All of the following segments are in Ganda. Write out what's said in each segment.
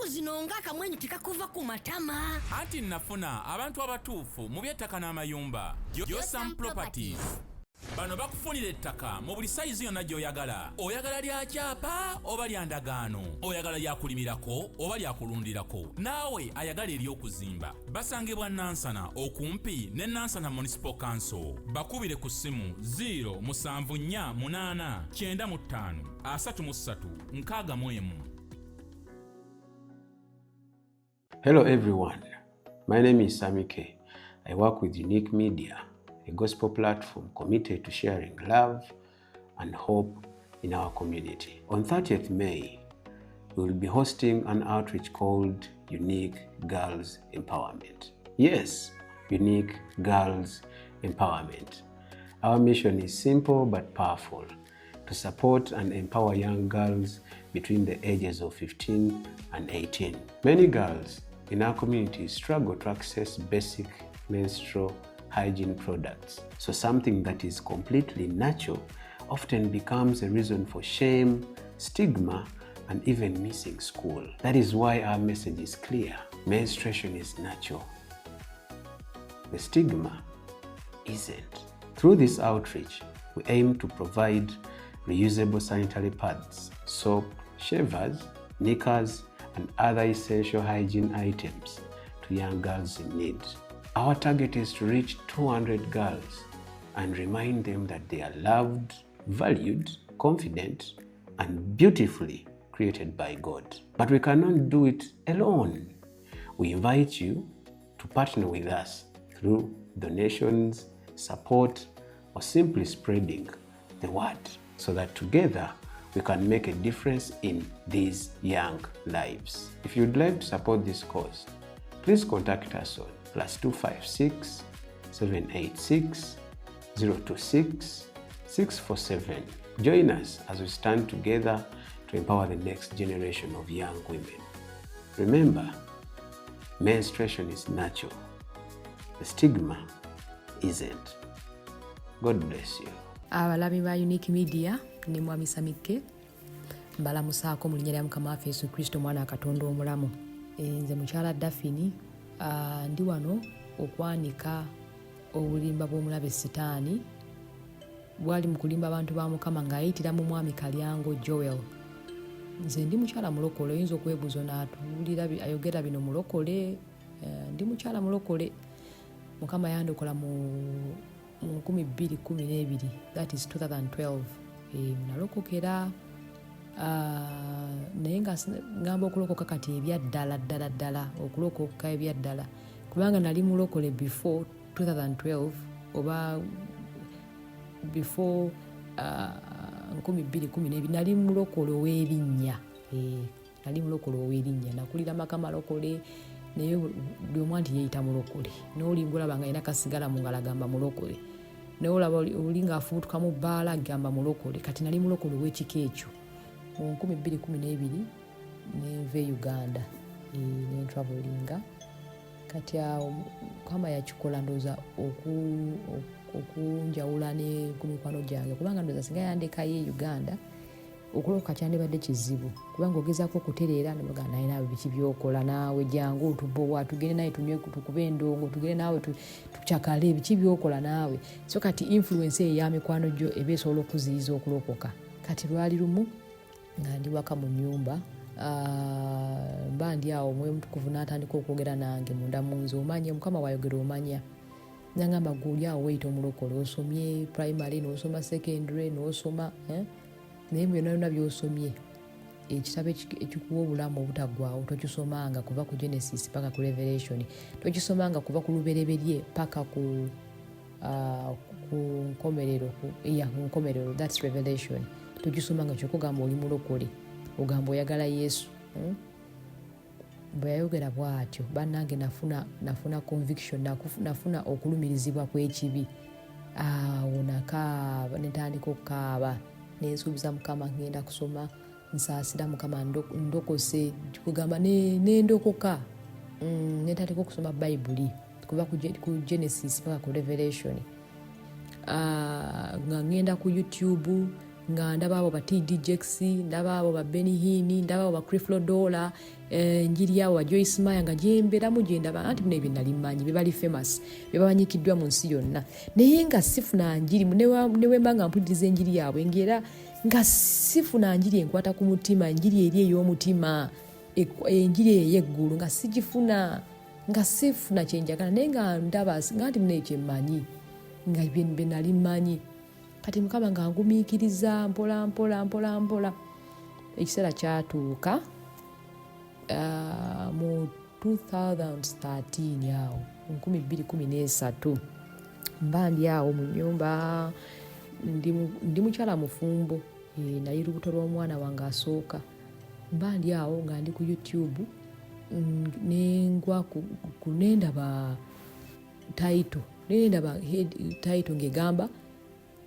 ennaku zino ng'akamwenyu tekakuva ku matama. Anti nafuna abantu abatuufu mu by'ettaka n'amayumba. Yosam Properties. Bano bakufunira ettaka mu buli sayizi yonna gy'oyagala. Oyagala lya kyapa oba lya ndagaano. Oyagala lya kulimirako oba lya kulundirako. Naawe ayagala ery'okuzimba. Basangibwa Nansana okumpi ne Nansana Municipal Council. Bakubire ku ssimu 0748935 Hello everyone, my name is Sami K. I work with Unique Media, a gospel platform committed to sharing love and hope in our community. On 30th May, we will be hosting an outreach called Unique Girls Empowerment. Yes, Unique Girls Empowerment. Our mission is simple but powerful: to support and empower young girls between the ages of 15 and 18. Many girls in our community struggle to access basic menstrual hygiene products. So something that is completely natural often becomes a reason for shame, stigma, and even missing school. That is why our message is clear. Menstruation is natural. The stigma isn't. Through this outreach, we aim to provide reusable sanitary pads, soap, shavers, knickers, and other essential hygiene items to young girls in need. Our target is to reach 200 girls and remind them that they are loved, valued, confident, and beautifully created by God. But we cannot do it alone. We invite you to partner with us through donations, support, or simply spreading the word so that together we can make a difference in these young lives. If you'd like to support this cause, please contact us on +256 786 026 647. Join us as we stand together to empower the next generation of young women. Remember, menstruation is natural. The stigma isn't. God bless you. Abalabi ba Unique Media ni mwami Samike mbalamusaako mu linnya lya Mukama waffe Yesu Kristo mwana wa Katonda omulamu. Nze mukyala Daphne ndi wano okwanika obulimba bw'omulabe Sitaani bwali mu kulimba abantu ba Mukama ng'ayitira mu mwami Kalyango Joel. Nze ndi mukyala mulokole, oyinza okwebuuza n'atuwulira ayogera bino mulokole. Ndi mukyala mulokole. Mukama yandokola mu 2012, that is 2012. Nalokokera naye nga ngamba okulokoka kati ebyaddala okulokoka ebyaddala kubanga nali mulokole before 2012 oba before 2012 nali mulokole ow'erinnya. Nali mulokole ow'erinnya, nakulira maka malokole naye buli omu anti yeeyita mulokole. N'olinga olaba nga alina kasigala mu ngalo agamba mulokole, naye olaba oli ng'afubutuka mu bbaala agamba mulokole. Kati nali mulokole ow'ekika ekyo. Mu 2012 nenva e Uganda nentravelinga. Kati awo Mukama yakikola ndowooza okunjawula ne ku mikwano gyange kubanga ndowooza singa yandekayo e Uganda okulokoka kyandibadde kizibu kubanga ogezaako okutereera nebaga naye naawe biki byokola naawe jangu otubowa tugende naye tukube endongo tugende naawe tukyakale biki byokola naawe. So kati influence eyo y'amikwano gyo eba esobola okuziyiza okulokoka. Kati lwali lumu nga ndi waka mu nnyumba mba ndi awo Mwoyo Mutukuvu n'atandika okwogera nange munda mu nze, omanye Mukama wayogera omanya. Nangamba guli awo weyita omulokole, osomye primary n'osoma secondary n'osoma naye byonna by'osomye ekitabo ekikuwa obulamu obutaggwaawo tokisomanga kuva ku Genesis paka ku Revelation, tokisomanga kuva ku lubereberye paka ku nkomerero, that's Revelation. Tokisomanga kyokugamba oli mulokole, ogamba oyagala Yesu. Bwe yayogera bw'atyo bannange nafuna conviction, nafuna okulumirizibwa kw'ekibi. Awo nakaaba netandika okukaaba nensuubiza Mukama ngenda kusoma, nsaasira Mukama ndokose kugamba nendokoka. Netandika okusoma Bayibuli kuva ku Genesis paka ku Revelation. Nga ngenda ku YouTube nga ndaba abo ba TD Jakes, ndaba abo ba Benny Hinn, ndaba abo ba Creflo Dollar, njiri abo ba Joyce Meyer nga gyemberamu gyendaba anti bino ebyo nali mmanyi be bali famous be bamanyikiddwa mu nsi yonna naye nga sifuna njiri newemba nga mpuliriza enjiri yaabwe ngera nga sifuna njiri enkwata ku mutima njiri eri ey'omutima enjiri ey'eggulu nga sigifuna nga sifuna kyenjagala naye nga ndaba nga nti bino ekyo mmanyi nga be nali mmanyi kati Mukama nga ngumiikiriza mpola ekiseera kyatuuka mu 2013 awo 2013 mba ndi awo mu nnyumba ndi mukyala mufumbo naye lubuto lw'omwana wange asooka mba ndi awo nga ndi ku YouTube nengwa nendaba title ng'egamba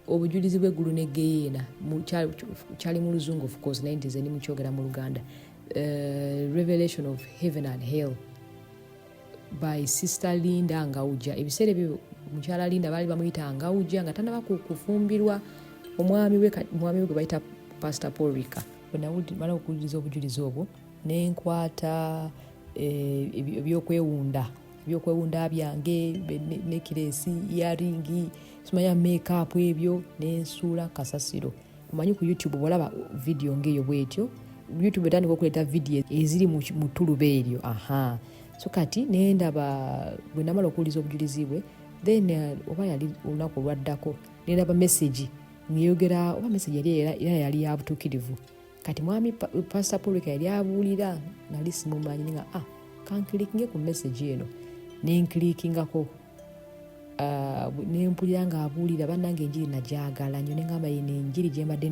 obujulizi bw'eggulu ne Geyeena kyali mu Luzungu of course naye ntize ndi mukyogera mu Luganda. Revelation of Heaven and Hell by Sister Linda Ngawuja. Ebiseera ebyo mukyala Linda baali bamuyita Ngawuja nga tanaba kufumbirwa omwami we gwe bayita Pastor Paul Rika. Bwe okuwuliriza obujulizi obwo nenkwata ebyokwewunda byange nekiresi earring simanya makeup ebyo nensuula kasasiro. Omanyi ku YouTube bwolaba video ngeyo bwetyo YouTube etandika okuleeta video eziri mu ttuluba eryo. So kati nendaba bwe namala okuwuliza obujulizi bwe then oba yali olunaku olwaddako nendaba message ngeyogera oba message era yali ya butuukirivu. Kati mwami Pastor Paul yali abuulira nali simumanyi nga kankilikinge ku message eno nenklikingako nempulira nga abuulira bannange enjiri najagala nnyo nengamba eno enjiri gyembadde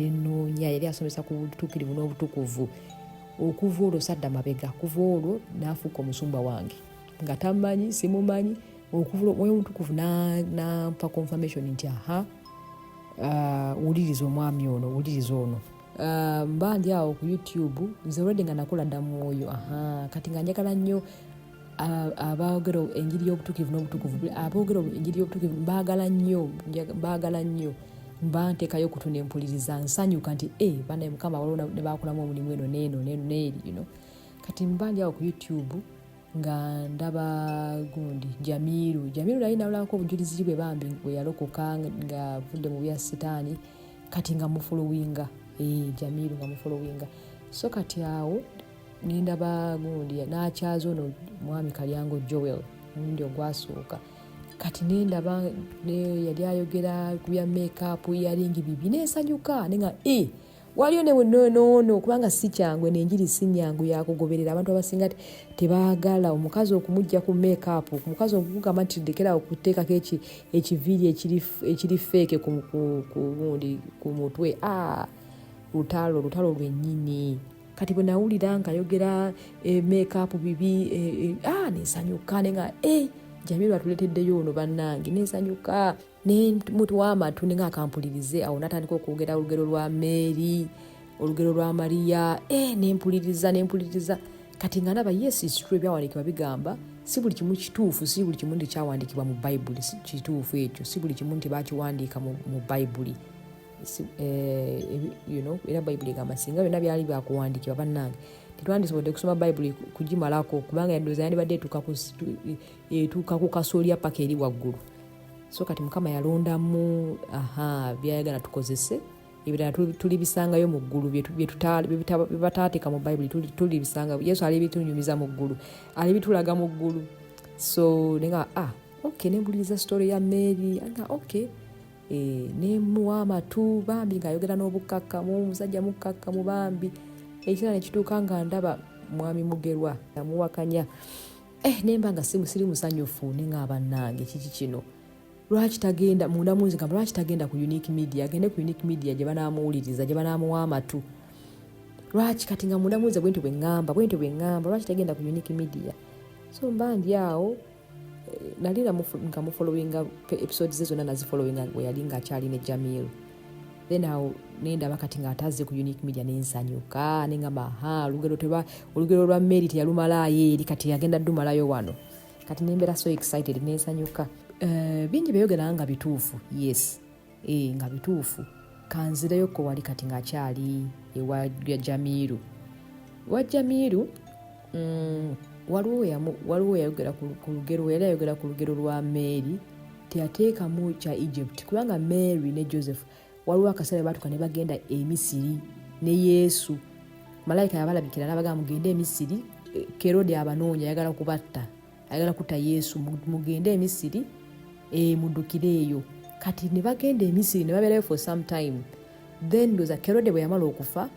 nnoonya yali asomesa ku butuukirivu n'obutukuvu okuva olwo sadda mabega kuva olwo n'afuuka omusumba wange nga tamanyi simumanyi okuva olwo omutukuvu nampa confirmation nti wuliriza omwami ono wuliriza ono. Mba ndi awo ku YouTube nze already nga nakola dda mwoyo kati nga njagala nnyo abaogera enjiri y'obutukuvu n'obutukuvu aboogera enjiri y'obutukuvu mbaagala nnyo mba nteekayo okutu nempuliriza nsanyuka nti banaye Mukama waliwo ne baakolamu omulimu eno neeri kati mba ndi awo ku YouTube nga ndaba gundi Jamiru naye nawulako obujulizi bwe bambi bwe yalokoka nga avudde mu bya sitaani kati nga mufolowinga Jamiru nga mufolowinga. So kati awo nindaba gundi n'akyaza ono mwami Kalyango Joel omundi ogwasooka kati nindaba yali ayogera ku bya makeup earring bibi nesanyuka nenga waliyo newenoono kubanga si kyangwe nenjiri si nyangu yakugoberera abantu abasinga tebaagala omukazi okumujja ku makeup omukazi okugamba nti ndekera okuteekako ekiviri ekiri fake ku mutwe lutalo lwennyini. Kati bwe nawulira nga ayogera makeup bibi nesanyuka nenga Jamiru atuleeteddeyo ono bannange nesanyuka mutu w'amatu nenga akampulirize awo natandika okwogera olugero lwa Mary olugero lwa Maria nempuliriza kati nga ndaba yes it's true ebyawandiikibwa bigamba si buli kimu kituufu si buli kimu nti kyawandiikibwa mu Bayibuli si kituufu ekyo si buli kimu nti bakiwandiika mu Bayibuli era Bayibuli egamba singa byonna byali byakuwandiikibwa bannange tetwandisobodde kusoma Bayibuli kugimalako kubanga yandooza yandibadde etuuka ku kasolya paka eri waggulu. So kati Mukama yalondamu byayagala tukozese ebirala tulibisangayo mu ggulu byebataateeka mu Bayibuli tulibisanga. Yesu alibitunyumiza mu ggulu alibitulaga mu ggulu. So nenga nembuliriza story ya Mary nemuwa amatu bambi ng'ayogera n'obukkakkamu omusajja mukkakkamu bambi ekirala nekituuka nga ndaba mwami Mugerwa yamuwakanya nemba nga siri musanyufu nenga bannange kiki kino lwaki tagenda munda munzi gamba lwaki tagenda ku Unique Media agende ku Unique Media gye banaamuwuliriza gye banaamuwa amatu lwaki kati nga munda munzi bwentyo bwe ngamba lwaki tagenda ku Unique Media. So mba ndi awo nalira nga mufollowinga episodes zonna nazifollowinga bwe yali nga akyali ne Jamiru then awo nendaba kati nga atazze ku Unique Media nensanyuka nengamba olugero lwa Mary teyalumalayo eri kati yagenda ddumalayo wano kati nembeera so excited nensanyuka. Bingi byayogera nga bituufu yes nga bituufu kanzireyo ko wali kati ng'akyali ewa Jamiru. Wa Jamiru waliwo yayogera ku lugero, yali ayogera ku lugero lwa Mary teyateekamu kya Egypt, kubanga Mary ne Joseph waliwo akaseera baatuka ne bagenda e Misiri ne Yesu. Malayika yabalabikira n'abagamba mugende e Misiri, Kerode abanoonya ayagala kubatta, ayagala kutta Yesu, mugende e Misiri muddukire eyo. Kati ne bagenda e Misiri ne babeerayo for some time. Then ndoza Kerode bwe yamala okufa,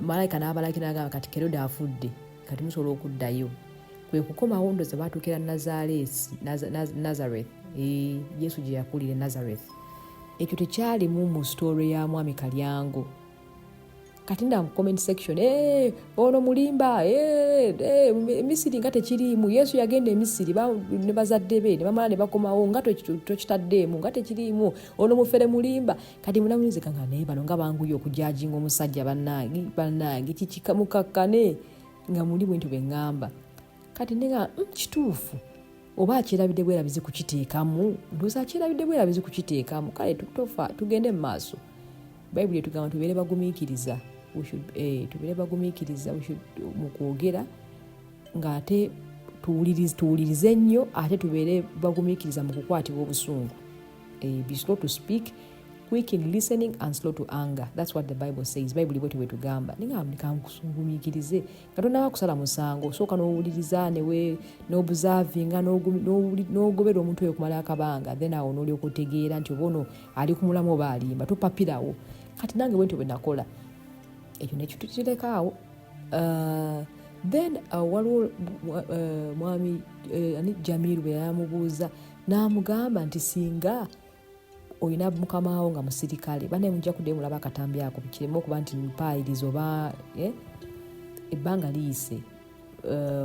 malayika n'abalabikira n'agamba kati Kerode afudde, kati musobola okuddayo. Kwe kukomawo ndoza baatuukira Nazareth. Yesu gye yakulira Nazareth. Ekyo tekyalimu mu story ya mwami Kalyango. Kati nda mu comment section ono mulimba Misiri nga tekirimu, Yesu yagenda e Misiri ne bazadde be ne bamala ne bakomawo nga tokitaddeemu nga tekirimu, ono mufere mulimba. Kati munamulize kanga naye bano nga banguye okujajinga omusajja bannange kikikamukakkane nga muli bwintu bengamba. Kati nenga kituufu oba akirabidde bwerabizi kukiteekamu, ndooza akirabidde bwerabizi kukiteekamu. Kale tugende mu maaso. Bayibuli etugamba tubeere bagumiikiriza, tubeere bagumiikiriza mu kwogera ng'ate tuwulirize nnyo, ate tubeere bagumiikiriza mu kukwatibwa obusungu. Be slow to speak, quick in listening and slow to anger. That's what the Bible says. Bible bwetyo bwetugamba. Ningamugumiikirize nga tonnaba kusala musango, osooka n'owuliriza n'obuzaavinga n'ogobera omuntu oyo okumala akabanga, then awo n'olyoka otegeera nti oba ono ali ku mulamu oba alimba, topapirawo. Kati nange bwentyo bwe nakola. Ekyo nekyo tukireka. Then waliwo mwami Jamiru bwe yamubuuza n'amugamba nti singa oyina mukama wo nga musirikale, banaye mujja kuddayo mulaba akatambi ako, kireme okuba nti mpaayiriza oba ebbanga liyise,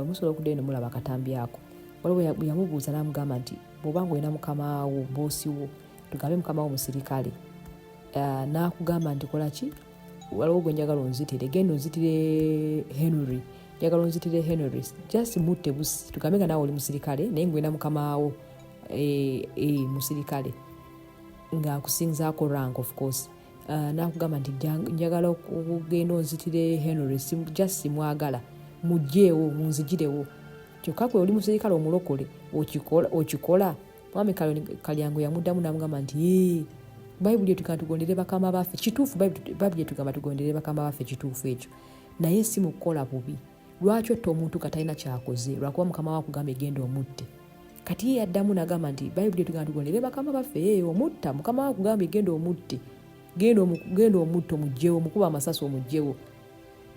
musobola okuddayo ne mulaba akatambi ako. Waliwo bwe yamubuuza n'amugamba nti bw'obanga oyina mukama wo, boosi wo, tugambe mukama wo musirikale, n'akugamba nti kola ki, waliwo gwe njagala onzitire, genda onzitire Henry, njagala onzitire Henry, just mutte busi, tugambe nga naawe oli musirikale naye ngwenda mukama wo musirikale nga akusinzaako rank of course. N'akugamba nti njagala okugenda onzitire Henry, just simwagala, mugjeewo munzigirewo. Kyokka kwe oli musirikale omulokole okikola. Mwami Kalyango yamuddamu n'amugamba nti Bayibuli etugamba tugondere bakama baffe, kituufu. Bayibuli etugamba tugondere bakama baffe, kituufu ekyo, naye si mu kukola bubi. Lwaki otta omuntu katalina kyakoze lwakuba mukama wa kugamba egenda omutte? Kati ye yaddamu n'agamba nti Bayibuli etugamba tugondere bakama baffe, omutta mukama wa kugamba egenda omutte, genda omutta, omugjewo, mukuba amasasi omugjewo.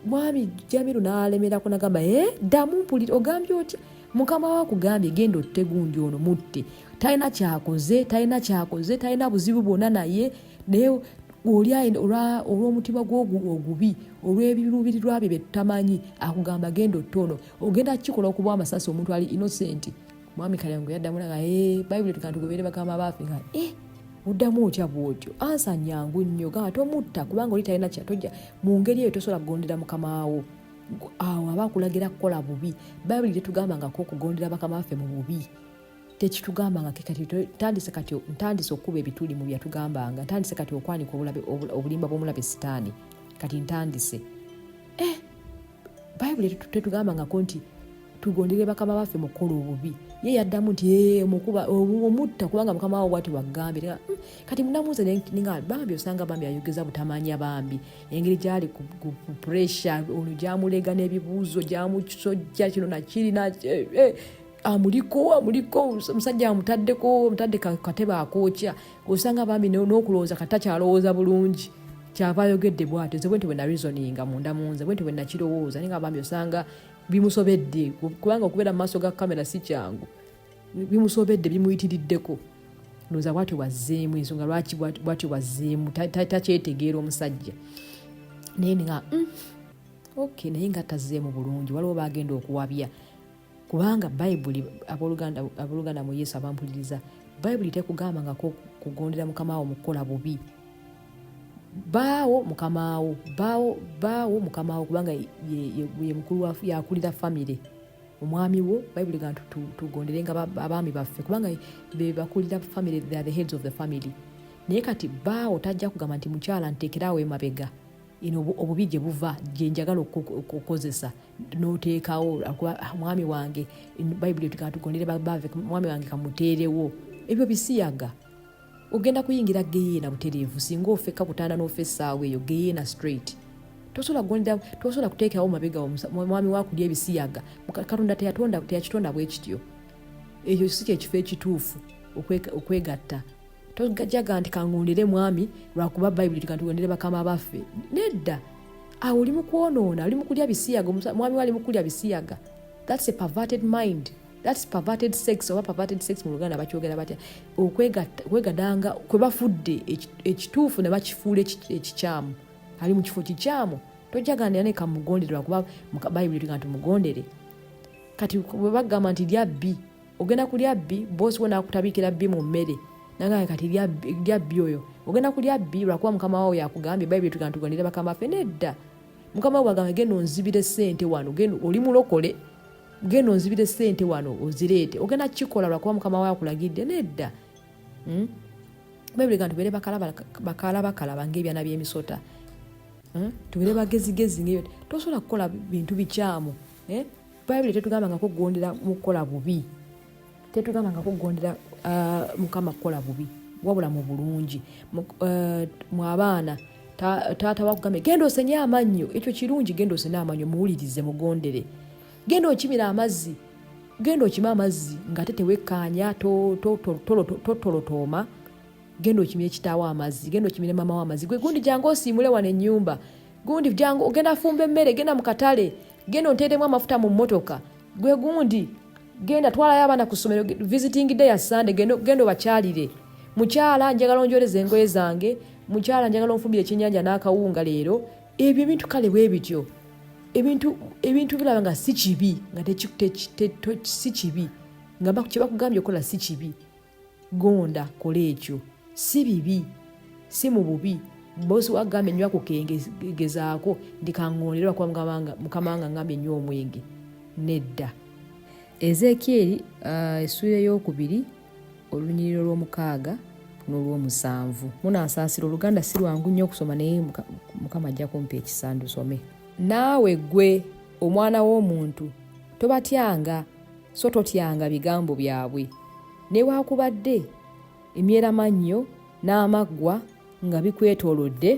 Mwami Jamiru n'alemerako n'agamba ddamu mpulira, ogambye otya? Mukama wa kugambye genda otte gundi ono mutte, talina kyakoze, talina buzibu bwonna naye, naye oli olw'omutima ogubi, olw'ebiruubirirwa bye tutamanyi, akugamba genda otte ono, ogenda kikola okuba amasasi omuntu ali innocent. Mwami Kalyango yaddamu nga Bayibuli etugamba tugoberere bakama baffe, nga uddamu otya bw'otyo, ansa nnyangu nnyo, gamba tomutta kubanga oli talina kyatojja. Mu ngeri eyo tosobola kugondera mukama wo, awo aba akulagira kukola bubi. Bayibuli tetugambangako okugondera bakama baffe mu bubi, tekitugambanga. Kati ntandise okuba ebituli mu byatugambanga, ntandise kati okwanika obulimba bw'omulabe sitaani, kati ntandise. Bayibuli tetugambangako nti tugondere bakama baffe mu kukola obubi. Ye yaddamu nti mukuba omutta kubanga mukama wawo bwati wagambye. Kati munamuuze ninga bambi osanga bambi ayogeza butamanya bambi, engeri gyali ku pressure, ono gyamulega n'ebibuuzo, gyamusojja kino nakiri amuliko omusajja amutadde katebe akookya, osanga bambi n'okulowooza katakyalowooza bulungi, kyava ayogedde bw'atyo. Nze bwentyo bwe na reasoninga munda munze, bwentyo bwe nakirowooza, ninga bambi osanga bimusobedde, kubanga okubeera mu maaso ga kamera si kyangu, bimusobedde, bimuyitiriddeko. Ndowooza bwatyo wazzeemu, ensonga lwaki bwatyo wazzeemu, takyetegeera omusajja. Naye nga okay, naye nga tazzeemu bulungi, waliwo bagenda okuwabya, kubanga Bayibuli, abooluganda mu Yesu abampuliriza, Bayibuli tekugambangako kugondera mukama wo mu kukola bubi. Baawo mukama wo kubanga ye mukulu yakulira family, omwami wo. Bayibuli gamba tugondere nga abaami baffe kubanga be bakulira family, they are the heads of the family. naye kati baawo tajja kugamba nti mukyala nteekerawo emabega obubi gye buva gye njagala okukozesa n'oteekawo mwami wange bayibuli tukatugondere babave mwami wange kamuteerewo ebyo bisiyaga ogenda kuyingira geyeena butereevu singa ofeka kutanda n'ofa essaawa eyo geyeena straight tosobola kuteekawo mabega mwami wakulya ebisiyaga katonda teyakitonda bwe kityo ekyo si kyekifo ekituufu okwegatta tojaga nti kangondere mwami lwakuba bayibuli tukatugondere bakama baffe nedda awo oli mu kwonoona oli mu kulya bisiyaga mwami wali mu kulya bisiyaga that's a perverted mind. That's perverted sex oba perverted sex mu Luganda bakyogera batya okwegadanga kwe bafudde ekituufu ne bakifuula ekikyamu ali mu kifo kikyamu tojaganira ne kamugondere kuba bayibuli tuga nti mugondere kati bwe bagamba nti lya bbi ogenda kulya bbi bosi wona akutabikira bbi mu mmere nanga kati lya bbi oyo ogenda kulya bbi lwakuba mukama wawo yakugambye bayibuli tuga nti tugondere bakama ffe nedda mukama wawo bagamba genda onzibire ssente wano genda oli mulokole genda onzibire ssente wano ozireete ogenda kikola lwakuba mukama wawo akulagidde nedda bayibuli tuga nti tubeere bakalaba ng'ebyana by'emisota tubeere bagezigezi ng'ebyo tosobola kukola bintu bikyamu bayibuli tetugambangako kugondera mu kukola bubi tetugambangako kugondera mukama kukola bubi wabula mu bulungi mu abaana taata wakugambye genda osenye amannyo ekyo kirungi genda osenye amannyo muwulirize mugondere genda okimira amazzi genda okima amazzi nga tetewekkaanya totolotooma genda okimira ekitaawo amazzi genda okimira mama w'amazzi gwe gundi jangu osiimule wano ennyumba gundi jangu ogenda afumba emmere genda mu katale genda onteeremu amafuta mu mmotoka gwe gundi genda twalayo abaana ku ssomero visiting day ya Sunday genda obakyalire mukyala njagala onjoleze engoye zange mukyala njagala onfumbire ekyennyanja n'akawunga leero ebyo ebintu kale bwe bityo ebintu biraba nga si kibi nga si kibi nga kye bakugambye okola si kibi gonda kola ekyo si bibi si mu bubi bosi wagambye nnyo akukengezaako ndikangonera kwa mukama wanga ngambye nnyo omwenge nedda Ezekiel essuula ey'okubiri olunyiriro lw'omukaaga n'olw'omusanvu munansaasira oluganda si lwangu nnyo okusoma naye mukama ajja kumpa ekisa ndusome naawe gwe omwana w'omuntu tobatyanga so totyanga bigambo byabwe newaakubadde emyeramannyo n'amaggwa nga bikwetoolodde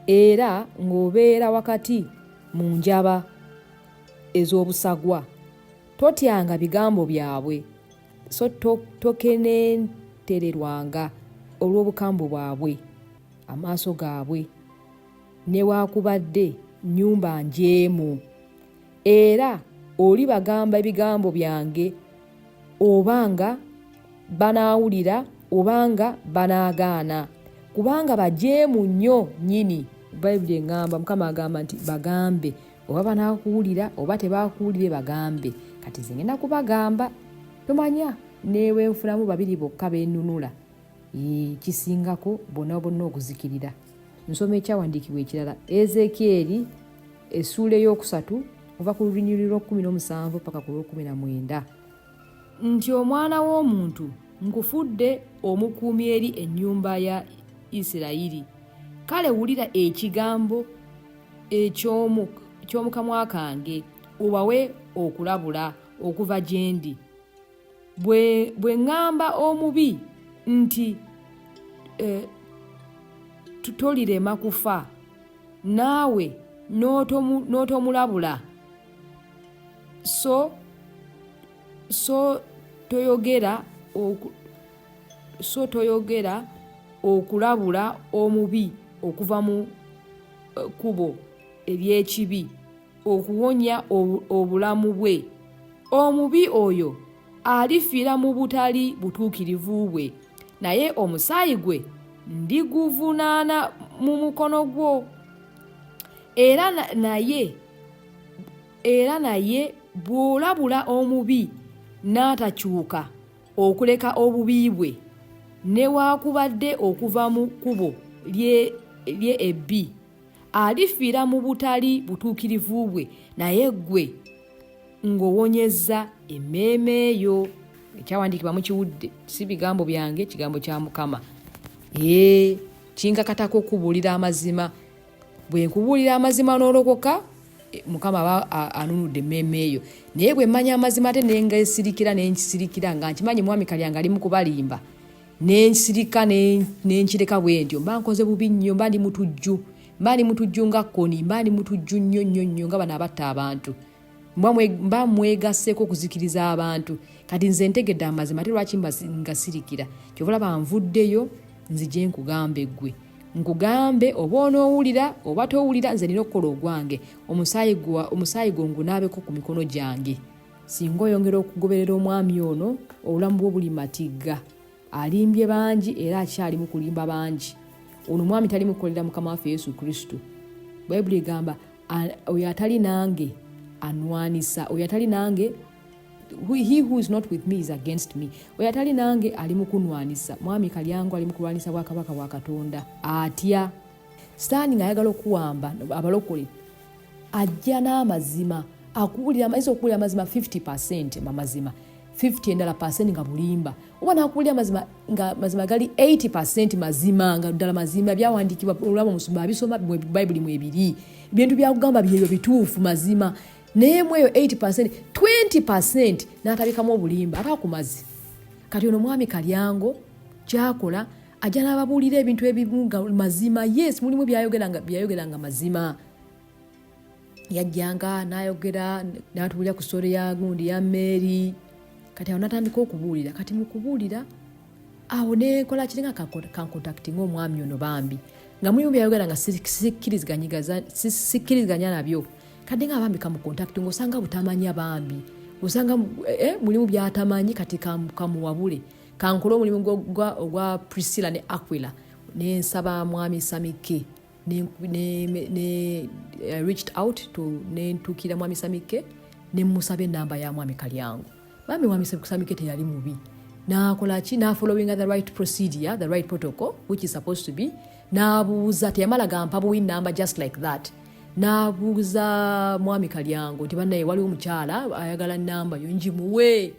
era ng'obeera wakati mu njaba ez'obusagwa totyanga bigambo byabwe so tokenentererwanga olw'obukambu bwabwe amaaso gaabwe newaakubadde nnyumba njeemu era oli bagamba ebigambo byange obanga banaawulira obanga banaagaana kubanga bajeemu nnyo nnyini bayibuli eŋŋamba mukama agamba nti bagambe oba banaakuwulira oba tebaakuwulire bagambe kati zingenda kubagamba tomanya newe nfunamu babiri bokka beenunula kisingako bonna okuzikirira nsoma ekyawandiikibwa ekirala Ezekieri essuula ey'okusatu okuva ku lunyiriro 17 paka ku 19 nti omwana w'omuntu nkufudde omukuumi eri ennyumba ya Isirayiri kale wulira ekigambo eky'omukamwa kange obawe okulabula okuva gye ndi bwe ŋŋamba omubi nti tolirema kufa naawe n'otomulabula so toyogera okulabula omubi okuva mu kubo eby'ekibi okuwonya obulamu bwe omubi oyo alifiira mu butali butuukirivu bwe naye omusaayi gwe ndiguvunaana mu mukono gwo era naye bw'olabula omubi n'atakyuka okuleka obubi bwe newaakubadde okuva mu kkubo lye ebbi alifiira mu butali butuukirivu bwe naye ggwe ng'owonyezza emmeeme eyo ekyawandiikibwa mukiwudde si bigambo byange kigambo kya Mukama kinkakatako okubuulira amazima. Bwe nkubuulira amazima n'olokoka, Mukama aba anunudde emmeeme eyo. Naye bwe mmanya amazima ate n'enkisirikira nga nkimanyi mwami Kalyanga ali mu kubalimba, n'ensirika n'enkireka bwe ntyo, mba nkoze bubi nnyo, mba ndi mutujju nga kkoni, mba ndi mutujju nnyo nga bano abatta abantu. Mba mwegasseko okuzikiriza abantu. Kati nze ntegedde amazima ate lwaki nga sirikira. Kyova olaba nvuddeyo nzije nkugambe ggwe. Nkugambe oba onoowulira oba towulira, nze nina okukola ogwange. Omusaayi gwo ngunaabeko ku mikono gyange. Singa oyongera okugoberera omwami ono, obulamu bwo buli matigga. Alimbye bangi era akyali mu kulimba bangi. Ono mwami tali mukolera Mukama waffe Yesu Kristo. Bayibuli egamba oyo atali nange anwanisa, oyo atali nange, he who is not with me is against me. Oyo atali nange ali mu kunwanisa. Mwami Kalyango ali mu kulwanisa bwakabaka bwa Katonda. Atya Sitaani ng'ayagala okuwamba abalokole, ajja n'amazima, ayinza okuwulira amazima 50% mamazima, 50 endala % nga bulimba. Oba nakuwulira amazima nga mazima gali 80% mazima nga ddala mazima, byawandiikibwa olaba omusumba abisoma Bayibuli mu ebiri, ebintu byakugamba byeyo bituufu mazima. Naye mu eyo 80%, 20% n'atabikamu obulimba aba kumazi. Kati ono mwami Kalyango kyakola, ajja n'ababuulira ebintu ebimu nga mazima. Yes, mulimu byayogeranga mazima. Yajjanga n'ayogera n'atuulira ku sore ya gundi ya Mary. Kati awo natandika okubuulira. Kati mu kubuulira awo nekola kiringa kancontacting omwami ono bambi. Nga mulimu byayogera nga sikkiriziganya nabyo. Kati nga bambi kamucontacting osanga butamanya bambi. Osanga mulimu byatamanyi kati kamuwabule. Kankola omulimu ogwa Priscilla ne Aquila. Nensaba mwami Samike. Ne reached out to nentukira mwami Samike. Ne musabe namba ya mwami Kalyango. Bambi mwami Samike teyali mubi. Nakola ki na following the right procedure, the right protocol which is supposed to be. Nabuuza teyamala gampa buwi namba just like that. Nabuuza mwami Kalyango nti bannaye waliwo omukyala ayagala namba yo njimuwe.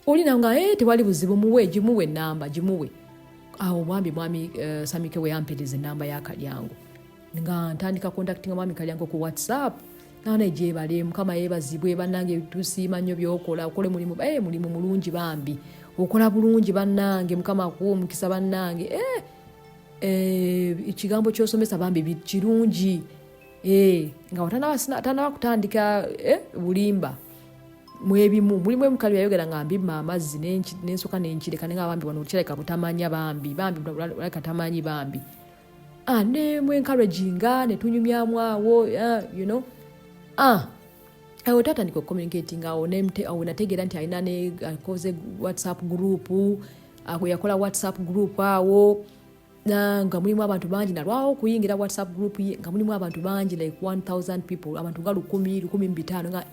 Olina nga tewali buzibu muwe, gimuwe namba, gimuwe. Awo mwami Samike we yampeleze namba ya Kalyango. Nga ntandika contacting mwami Kalyango ku WhatsApp. Nana ejebale Mukama yebazibwe bannange tusiima nnyo byokola, okole mulimu mulimu mulungi bambi. Okola bulungi bannange, Mukama akuwa omukisa bannange. Ekigambo ky'osomesa bambi kirungi. Nga tanaba kutandika bulimba. Mwebimu mulimu emukali yayogera nga mbimma amazzi n'ensoka n'enkireka nga bambi wano kireka butamanya bambi laka tamanyi bambi. Ne mu encouraginga ne tunyumyamu awo you know. Awo tatandika communicating awo nategera nti alina ne akoze WhatsApp group, yakola WhatsApp group awo. Nga mulimu abantu bangi nalwawo kuyingira WhatsApp group nga mulimu abantu bangi like 1000 people, abantu nga 1,000 nga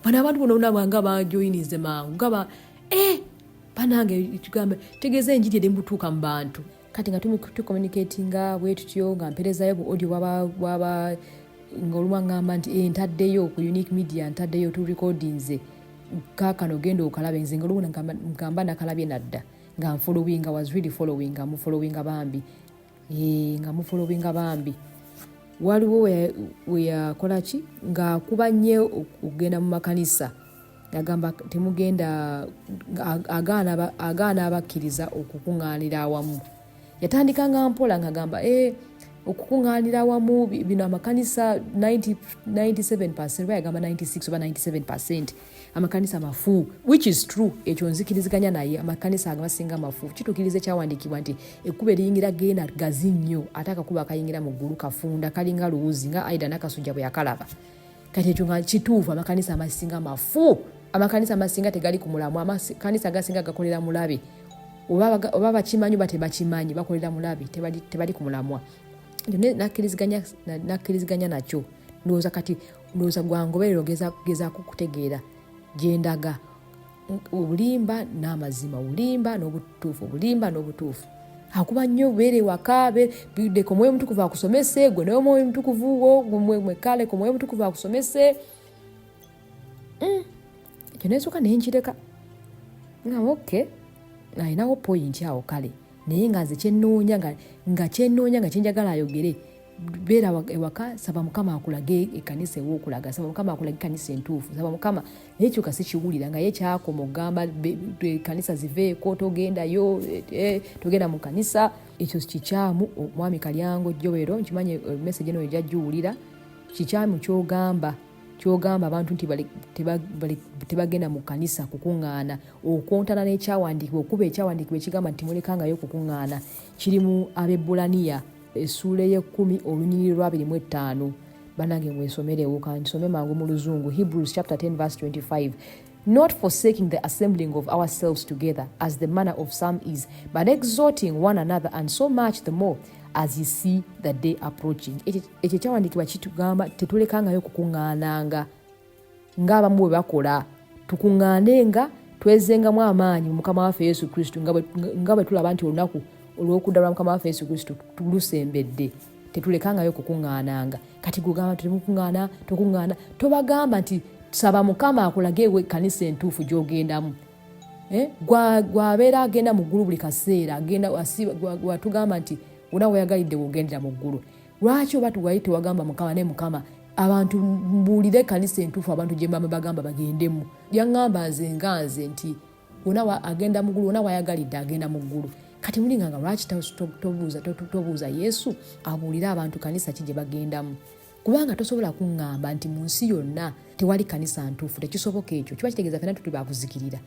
bana abantu bono banga bajoinize mangu ngaba banange tugambe tegeze enjiri eri mbutuuka mu bantu. Kati nga communicatinga bwetutyo nga mperezayo bu audio waba ng'olumwangamba nti ntaddeyo ku Unique Media, ntaddeyo tu recordings kaakano genda okalabe. Nze ng'olumuna ngamba nakalabye nadda nga following, was really following, nga mufollowinga bambi. Nga mufollowinga bambi. Waliwo we yakola ki nga kuba nnyo okugenda mu makanisa. Yagamba temugenda, agaana abakkiriza okukuŋŋaanira awamu. Yatandika nga mpola ng'agamba okukuŋŋaanira awamu bino amakanisa 97%, bayagamba 96 oba 97% amakanisa mafu, which is true. Ekyo nzikiriziganya naye, amakanisa agasinga mafu. Kituukirize kyawandiikibwa nti ekkubo eriyingira genda gazi nnyo ate akakubo akayingira mu ggulu kafunda kalinga luwuzi nga Aida Nakasujja bwe yakalaba. Kati ekyo nga kituufu, amakanisa amasinga mafu. Amakanisa amasinga tegali ku mulamwa, amakanisa agasinga gakolera mulabe. Oba bakimanyi oba tebakimanyi bakolera mulabe, tebali ku mulamwa. Nakkiriziganya nakyo. Ndowooza gwangoberero gezaako kutegeera gyendaga obulimba n'amazima, obulimba n'obutuufu, obulimba n'obutuufu. Akuba nnyo beere waka biddeko Mwoyo Mutukuvu akusomese, gwe naye Mwoyo Mutukuvu wo mwekale ko Mwoyo Mutukuvu akusomese. Ekyo neesooka nenkireka nga okay, ayinawo point awo kale. naye nga nze kyenoonya nga kyenjagala ayogere beera ewaka saba Mukama akulage ekkanisa ew'okulaga, saba Mukama akulage ekkanisa entuufu, saba Mukama naye ekyo kasi kiwulira nga ye kyakoma ogamba ekkanisa ziveeko togendayo togenda mu kkanisa. Ekyo kikyamu. Omwami Kalyango Jowero nkimanyi message eno ejja giwulira, kikyamu kyogamba abantu nti tebagenda mu kkanisa kukuŋŋaana, okontana n'ekyawandiikibwa okuba ekyawandiikibwa ekigamba nti mulekangayo kukuŋŋaana. Kiri mu Abebbulaniya essuula y'ekkumi olunyiriri lwa 25. Bannange mwesomerewo kansome mangu mu Luzungu. Hebrews chapter 10 verse 25. Not forsaking the assembling of ourselves together as the manner of some is, but exhorting one another, and so much the more as you see the day approaching. Ekyo kyawandiikibwa kitugamba tetulekangayo kukuŋŋaananga ng'abamu bwe bakola, tukuŋŋaanenga twezengamu amaanyi mu Mukama waffe Yesu Kristo nga bwe tulaba nti olunaku olw'okudda lwa Mukama waffe Yesu Kristo tulusembedde. Tetulekangayo kukuŋŋaananga. Kati gugamba temukuŋŋaana tokuŋŋaana, tobagamba nti saba Mukama akulage ewe ekkanisa entuufu gy'ogendamu. Gwabeera agenda mu ggulu buli kaseera, watugamba nti wona weyagalidde wogendera mu ggulu. Lwaki oba tuwayi tewagamba Mukama ne Mukama abantu mbuulire ekkanisa entuufu abantu gye mbamwe bagamba bagendemu. Yaŋŋamba nze nti wona agenda mu ggulu, wona wayagalidde agenda mu ggulu. Kati mulinganga lwaki tobuuza Yesu abuulire abantu kanisa ki gye bagendamu? Kubanga tosobola kuŋŋamba nti mu nsi yonna tewali kanisa ntuufu. Tekisoboka ekyo. Kiba kitegeeza ffenna tuli baakuzikirira.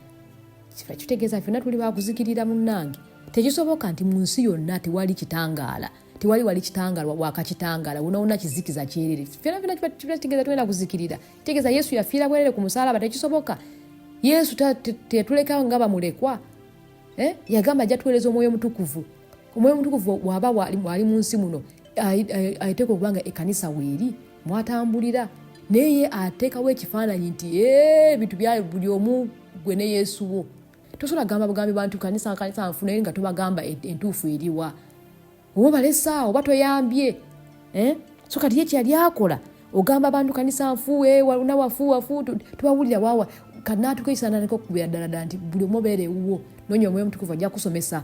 Kitegeeza ffenna tuli baakuzikirira munnange. Tekisoboka nti mu nsi yonna tewali kitangaala. Tewali wali kitangaala wakakitangaala. Wonna kizikiza kyerere. Ffenna kitegeeza tulina kuzikirira. Kitegeeza Yesu yafiira bwerere ku musaalaba. Tekisoboka. Yesu tetuleka nga bamulekwa. Yagamba ajja tuweereza Omwoyo Mutukuvu. Omwoyo Mutukuvu waba wali mu nsi muno ateeka okubanga ekkanisa weeri mwatambulira, naye ateekawo ekifaananyi nti ebintu bya buli omu gwe ne Yesu wo. Tosobola gamba bugambi bantu kanisa nfu naye nga tobagamba entuufu eriwa. Oba balesaawo oba toyambye. So kati ye kyali akola ogamba abantu kanisa nfu waluna wafu tubawulira waawa kanaatukaisana nako kubeera ddala nti buli omu obeera ewuwo. Nonya Omwoyo Mutukuvu ajja kusomesa.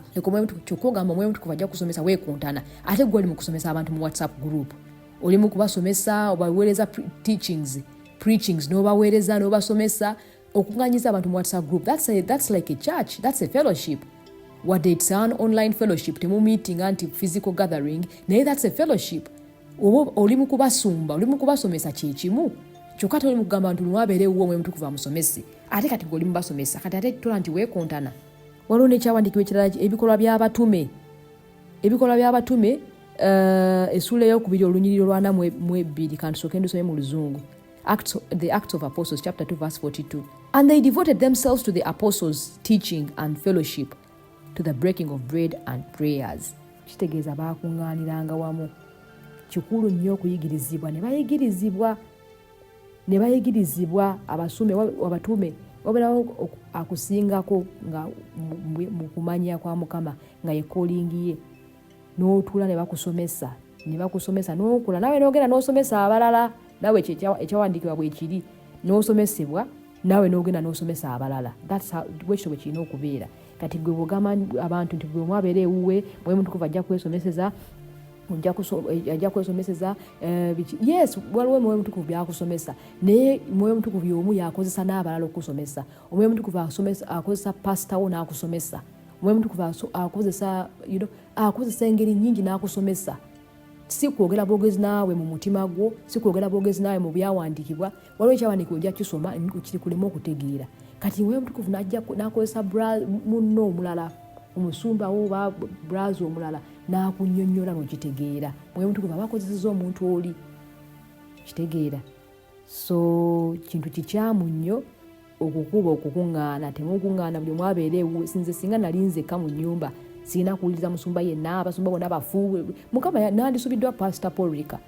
Kyokogamba Omwoyo Mutukuvu ajja kusomesa weekuntana. Ate gwe oli mu kusomesa abantu mu WhatsApp group. Oli mu kubasomesa obaweereza preachings n'obaweereza n'obasomesa okuŋŋanyiza abantu mu WhatsApp group. That's like a church. That's a fellowship. What it's an online fellowship. Temu meeting anti physical gathering. Naye that's a fellowship. Oli mu kubasumba, oli mu kubasomesa kyekimu. Kyokka oli mu kugamba nti lumwabeere ewuwo Omwoyo Mutukuvu amusomese. Ate kati gwe oli mu basomesa. Kati ate tola nti weekuntana. Waliwo n'ekyawandiikibwa ekirala ebikolwa by'abatume. Ebikolwa by'abatume essuula ey'okubiri olunyiriri lwa 42 kantusooke ndusome mu Luzungu. The Acts of Apostles chapter 2 verse 42. And they devoted themselves to the apostles' teaching and fellowship, to the breaking of bread and prayers. Kitegeeza baakuŋŋaaniranga wamu. Kikulu nnyo okuyigirizibwa ne bayigirizibwa abatume wabeerawo akusingako nga mu kumanya kwa Mukama nga ye calling ye, n'otuula ne bakusomesa n'okola nawe n'ogenda n'osomesa abalala. Nawe ekyawandiikibwa bwe kiri n'osomesebwa nawe n'ogenda n'osomesa abalala. Bwekityo bwe kirina okubeera. Kati gwe bw'ogamba abantu nti bwe mwabeera ewuwe Mwoyo Mutukuvu ajja kwesomeseza yes, waliwo Mwoyo Mutukuvu byakusomesa, naye Mwoyo Mutukuvu y'omu yakozesa n'abalala okusomesa. Omwoyo Mutukuvu akozesa pastor wo n'akusomesa. Omwoyo Mutukuvu akozesa engeri nnyingi n'akusomesa. Si kwogera bwogezi naawe mu mutima gwo, si kwogera bwogezi naawe mu byawandiikibwa. Waliwo ekyawandiikibwa ojja kisoma kiri kulema okutegeera. Kati Mwoyo Mutukuvu n'akozesa munno omulala, omusumba wo oba brazo omulala n'akunnyonnyola n'okitegeera. Mwoyo Mutukuvu aba akozesezza omuntu oli kitegeera. So kintu kikyamu nnyo okukuba okukuŋŋaana. Temukuŋŋaana buli omu abeera ewuwe. Sinze singa nali nzekka mu nnyumba sirina kuwuliriza musumba yenna, abasumba bonna bafu. Mukama nandisubiddwa Pastor Paul Rika.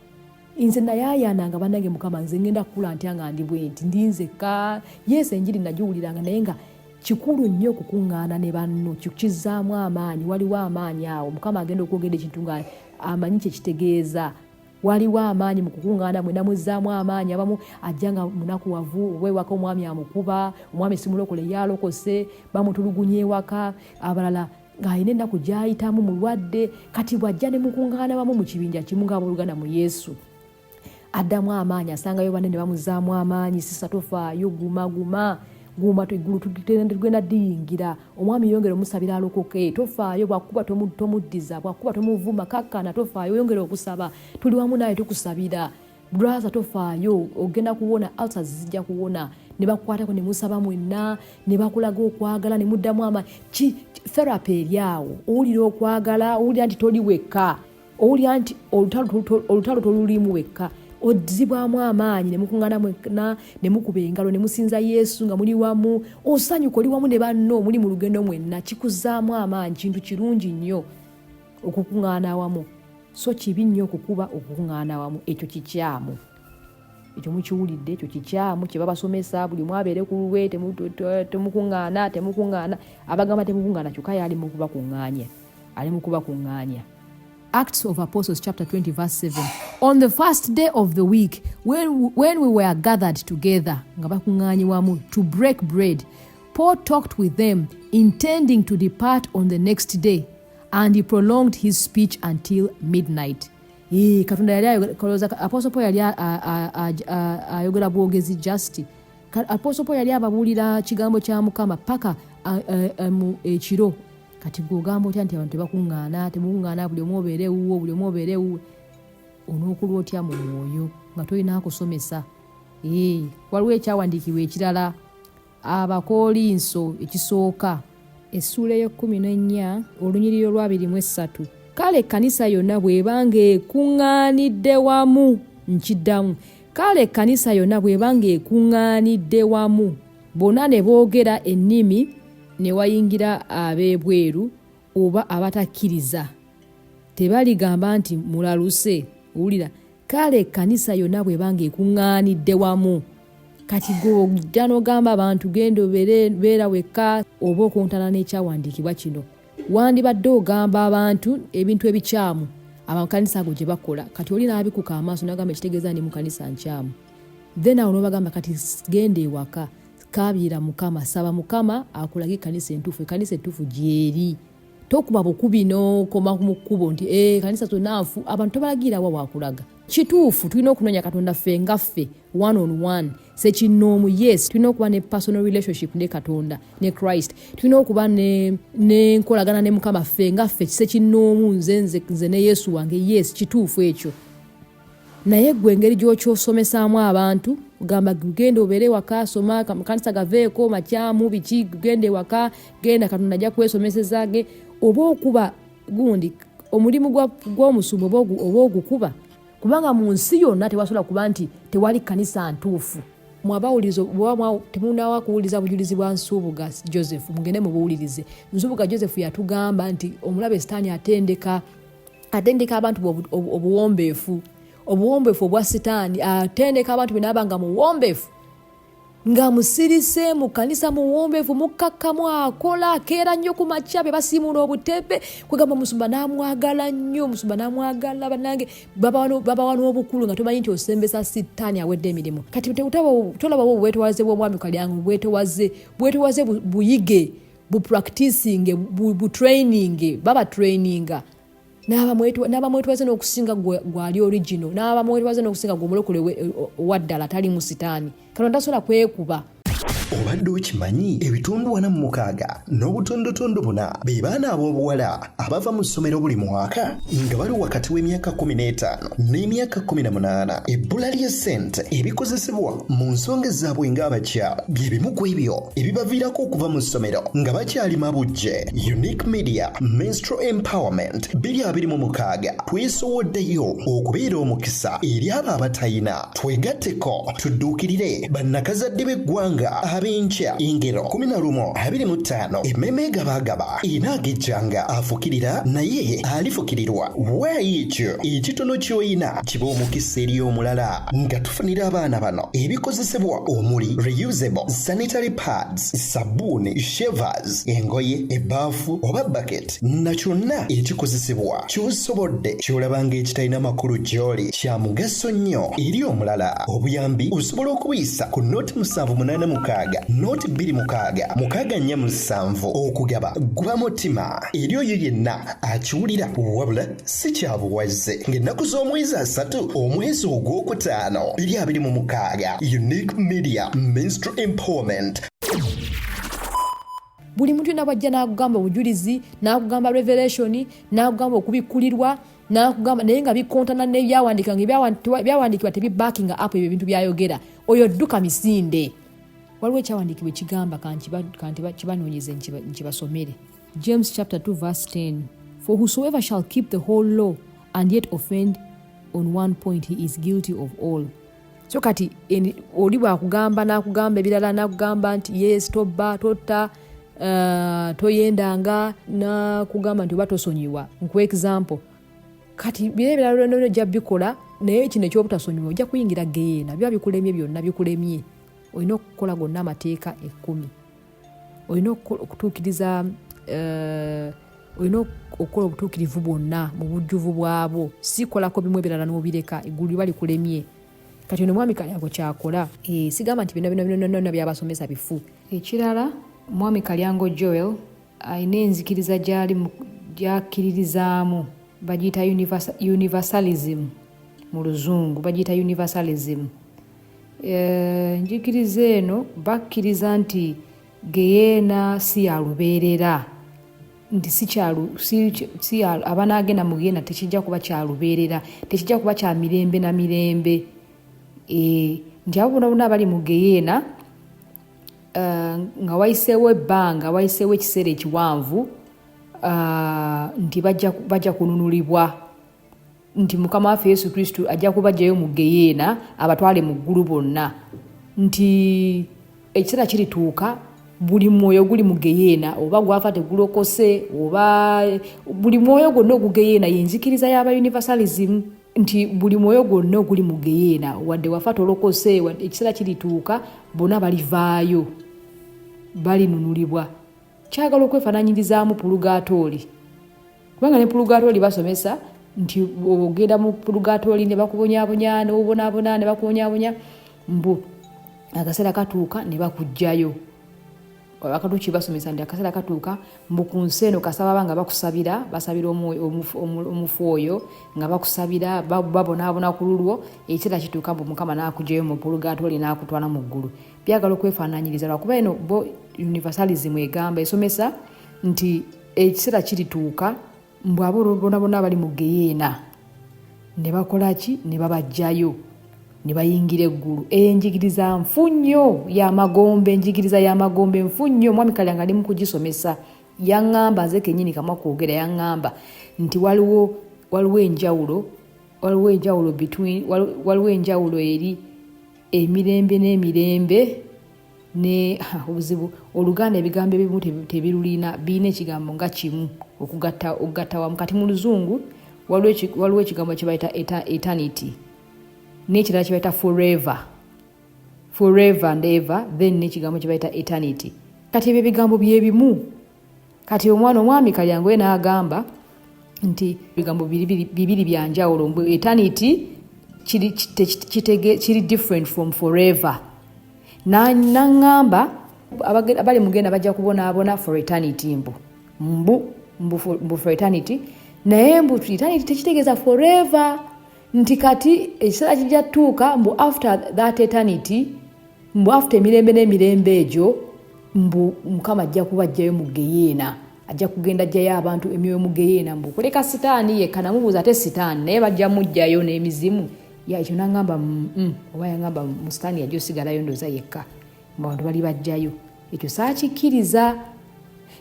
Nze nayaayaananga bannange Mukama nze ngenda kukula ntya nga ndi bwenti ndi nzekka. Yes, enjiri nagiwuliranga naye nga kikulu nnyo okukuŋŋaana ne banno. Kizzaamu amaanyi. Waliwo amaanyi awo. Mukama agenda okwogera ekintu nga amanyi kye kitegeeza. Waliwo amaanyi mu kukuŋŋaana mwena muzzaamu amaanyi. Abamu ajja nga munakuwavu oba ewaka omwami amukuba, omwami simulokole yalokose, bamutulugunya ewaka. Abalala ng'alina ennaku gy'ayitamu mulwadde kati bw'ajja ne mukuŋŋaana wamu mu kibinja kimu ng'aboolugana mu Yesu addamu amaanyi asangayo banene bamuzaamu amaanyi sisa tofaayo guma eggulu tugenda diyingira omwami yongera omusabira alokoke tofaayo bwakuba tomuddiza bwakuba tomuvuma kakkana tofaayo yongera okusaba tuli wamu naye tukusabira brother tofaayo ogenda kuwona ulcers zijja kuwona ne bakukwatako ne musaba mwenna ne bakulaga okwagala ne muddamu amaanyi therapy eryawo owulira okwagala owulira nti toli wekka owulira nti olutalo tolulimu wekka odzibwamu amaanyi ne mukuŋŋaana mwenna ne mukuba engalo ne musinza Yesu nga muli wamu osanyuka oli wamu ne banno muli mu lugendo mwenna kikuzaamu amaanyi kintu kirungi nnyo okukuŋŋaana awamu so kibi nnyo okukuŋŋaana awamu ekyo kikyamu ekyo mukiwulidde ekyo kikyamu kye babasomesa buli mwabeere ku lulwe temukuŋŋaana abagamba temukuŋŋaana kyokka yali mu kubakuŋŋaanya Acts of Apostles chapter 20 verse 7. On the first day of the week, when we were gathered together to break bread, Paul talked with them, intending to depart on the next day, and he prolonged his speech until midnight. Apostle Paul yali ayogera bwogezi just. Apostle Paul yali ababuulira kigambo kya Mukama paka ekiro. Kati gogamba otya nti abantu temukuŋŋaana buli omu obeere wuwe onookulwa otya mu mwoyo nga tolina akusomesa waliwo ekyawandiikibwa ekirala Abakoolinso ekisooka essuula ey'e14 olunyiriri olwa23 kale ekkanisa yonna bw'ebanga ekuŋŋaanidde wamu nkiddamu kale ekkanisa yonna bw'ebanga ekuŋŋaanidde wamu bonna ne boogera ennimi ne wayingira ab'ebweru oba abatakkiriza tebaligamba nti mulaluse owulira kale ekkanisa yonna bw'ebanga ekuŋŋaanidde wamu kati gojja n'ogamba abantu genda beera wekka oba okontana n'ekyawandiikibwa kino wandibadde ogamba abantu ebintu ebikyamu amakanisa ago gye bakola kati oli n'abikuka amaaso n'agamba ekitegeeza ndi mu kanisa nkyamu then awo n'obagamba kati genda ewaka kaabira Mukama saba Mukama akulage kanisa entuufu gyeri tokuba bukubi n'okoma mu kkubo nti kanisa tonaafu abantu tobalagira wa wakulaga kituufu tulina okunoonya Katonda ffe ngaffe one on one sekinnoomu yes tulina okuba ne personal relationship ne Katonda ne Christ tulina okuba n'enkolagana ne Mukama ffe ngaffe sekinnoomu nze ne Yesu wange yes kituufu ekyo naye gwe engeri gy'okyosomesaamu abantu gamba genda obeere waka soma kanisa gaveeko makyamu biki gende waka genda Katonda ajja kwesomeseza ge oba okuba gundi omulimu gw'omusumba oba ogukuba kubanga mu nsi yonna tewasobola kuba nti tewali kanisa ntuufu mwabawulizo temunawa kuwuliza bujulizi bwa Nsubuga Joseph mugende mubuwulirize Nsubuga Joseph yatugamba nti omulabe Sitaani atendeka abantu obuwombeefu obwa Sitaani atendeka abantu benabanga muwombeefu nga musirise mu kanisa muwombeefu mukakkamu akola akeera nnyo ku makya be basiimula obutebe kwegamba musumba n'amwagala nnyo bannange babawa n'obukulu nga tomanyi nti osembesa Sitaani awedde emirimu kati tolabawo obwetowaze bw'omwami Kalyango bwetowaze buyige bupracticing butraining baba traininga n'abamwetwaze n'okusinga gwali original n'abamwetwaze n'okusinga gw'omulokole waddala tali mu Sitaani Katonda tasobola kwekuba obadde okimanyi ebitundu 46 n'obutondotondo 4 be baana ab'obuwala abava mu ssomero buli mwaka nga bali wakati w'emyaka 15 n'emyaka 18 ebbula lya ssente ebikozesebwa mu nsonga zaabwe ng'abakyala bye bimu ku ebyo ebibaviirako okuva mu ssomero nga bakyali mabujje Unique Media Menstrual Empowerment 2026 twesowoddeyo okubeera omukisa eri abo abatayina twegatteko tudduukirire bannakazadde b'eggwanga abenkya ingero 11:25 emmeme gabagaba inaagejjanga afukirira naye alifukirirwa waayikyo ekitono ky'oyina kiba omukisa eri omulala nga tufunira abaana bano ebikozesebwa omuli reusable sanitary pads sabbuuni shavers engoye ebbaafu oba bucket na kyonna ekikozesebwa ky'osobodde ky'olabanga ekitalina makulu gy'oli kya mugaso nnyo eri omulala obuyambi osobola okubuyisa ku noti 786 noti 26 647 okugaba gwa mutima eri oyo yenna akiwulira wabula si kyabuwaze ng'ennaku z'omwezi 3 omwezi ogwokutaano 2026 Unique Media Menstrual Empowerment. Buli muntu yenna bw'ajja n'akugamba obujulizi n'akugamba revelation n'akugamba okubikkulirwa n'akugamba naye nga bikontana n'ebyawandiika ng'ebyawandiikibwa tebibackinga up ebyo ebintu byayogera oyo dduka misinde. Waliwo ekyawandiikibwa ekigamba kibanoonyeze nkibasomere. James chapter 2 verse 10. For whosoever shall keep the whole law and yet offend on one point, he is guilty of all. So kati oli bwakugamba n'akugamba ebirala n'akugamba nti yes tobba totta toyendanga n'akugamba nti oba tosonyiwa. Nkuwa example. Kati birala n'ojja bikola naye kino ekyobutasonyiwa ojja kuyingira geyeena biba bikulemye byonna bikulemye. Olina okukola gonna amateeka 10. Olina okutuukiriza olina okukola obutuukirivu bwonna mu bujjuvu bwabwo. Si kolako bimu ebirala n'obireka eggulu liba likulemye. Kati ono mwami Kalyango kyakola sigamba nti bino byabasomesa bifu. Ekirala mwami Kalyango Joel ayina enzikiriza gy'akkiririzaamu bagiyita universalism mu luzungu bagiyita universalism. Njikiriza eno bakkiriza nti geyeena si ya lubeerera nti si abanaagenda mu geyeena tekijja kuba kya lubeerera tekijja kuba kya mirembe na mirembe. Nti abo bonna abali mu geyeena nga wayiseewo ebbanga wayiseewo ekiseera ekiwanvu nti bajja kununulibwa nti Mukama waffe Yesu Kristo ajja kubajjayo mu geyeena abatwale mu ggulu bonna nti ekiseera kirituuka buli mwoyo guli mu geyeena oba gwafa tegulokose oba buli mwoyo gwonna ogugeyeena yenzikiriza y'aba universalism nti buli mwoyo gwonna oguli mu geyeena wadde wafa tolokose ekiseera kirituuka bonna balivaayo balinunulibwa. Kyagala okwefaananyirizaamu pulugatooli kubanga ne pulugatooli basomesa nti ogenda mu pulugatooli ne bakubonyaabonya n'obonaabona ne bakubonyaabonya mbu akaseera katuuka ne bakugjayo. Akatuuki basomesa nti akaseera katuuka mbu ku nsi eno kasaba nga bakusabira basabira omufu oyo nga bakusabira babonaabona ku lulwo ekiseera kituuka mbu Mukama n'akugjayo mu pulugatooli n'akutwala mu ggulu. Byagala okwefaananyiriza lwakuba eno bo universalism egamba esomesa nti ekiseera kirituuka mbu abo bonna bali mu geyeena ne bakola ki ne babajjayo ne bayingira eggulu. Enjigiriza nfunyo y'amagombe enjigiriza y'amagombe nfunyo mwami Kalyango ali mu kugisomesa yaŋŋamba nze kennyini kamwa kwogera yaŋŋamba nti waliwo enjawulo eri emirembe n'emirembe ne obuzibu Oluganda ebigambo ebimu tebirulina birina ekigambo nga kimu okugatta wamu. Kati mu Luzungu waliwo ekigambo kye bayita eternity n'ekirala kye bayita forever and ever then n'ekigambo kye bayita eternity. Kati ebyo ebigambo bye bimu. Kati omwami Kalyango ye n'agamba nti ebigambo bibiri bya njawulo. Eternity kiri different from forever. N'aŋŋamba abali mugenda bajja kubonaabona for eternity mbu for eternity naye mbu eternity tekitegeeza forever nti kati ekiseera kijja tuuka mbu after that eternity mbu after emirembe n'emirembe egyo mbu Mukama ajja kubajjayo mu geyeena ajja kugenda ajjayo abantu emyoyo mu geyeena mbu kuleka sitaani yekka namubuuza ate sitaani naye bajja mujjayo n'emizimu ekyo n'aŋŋamba oba yaŋŋamba mu sitaani yajja osigalayo ndooza yekka mbu abantu bali bajjayo. Ekyo saakikkiriza.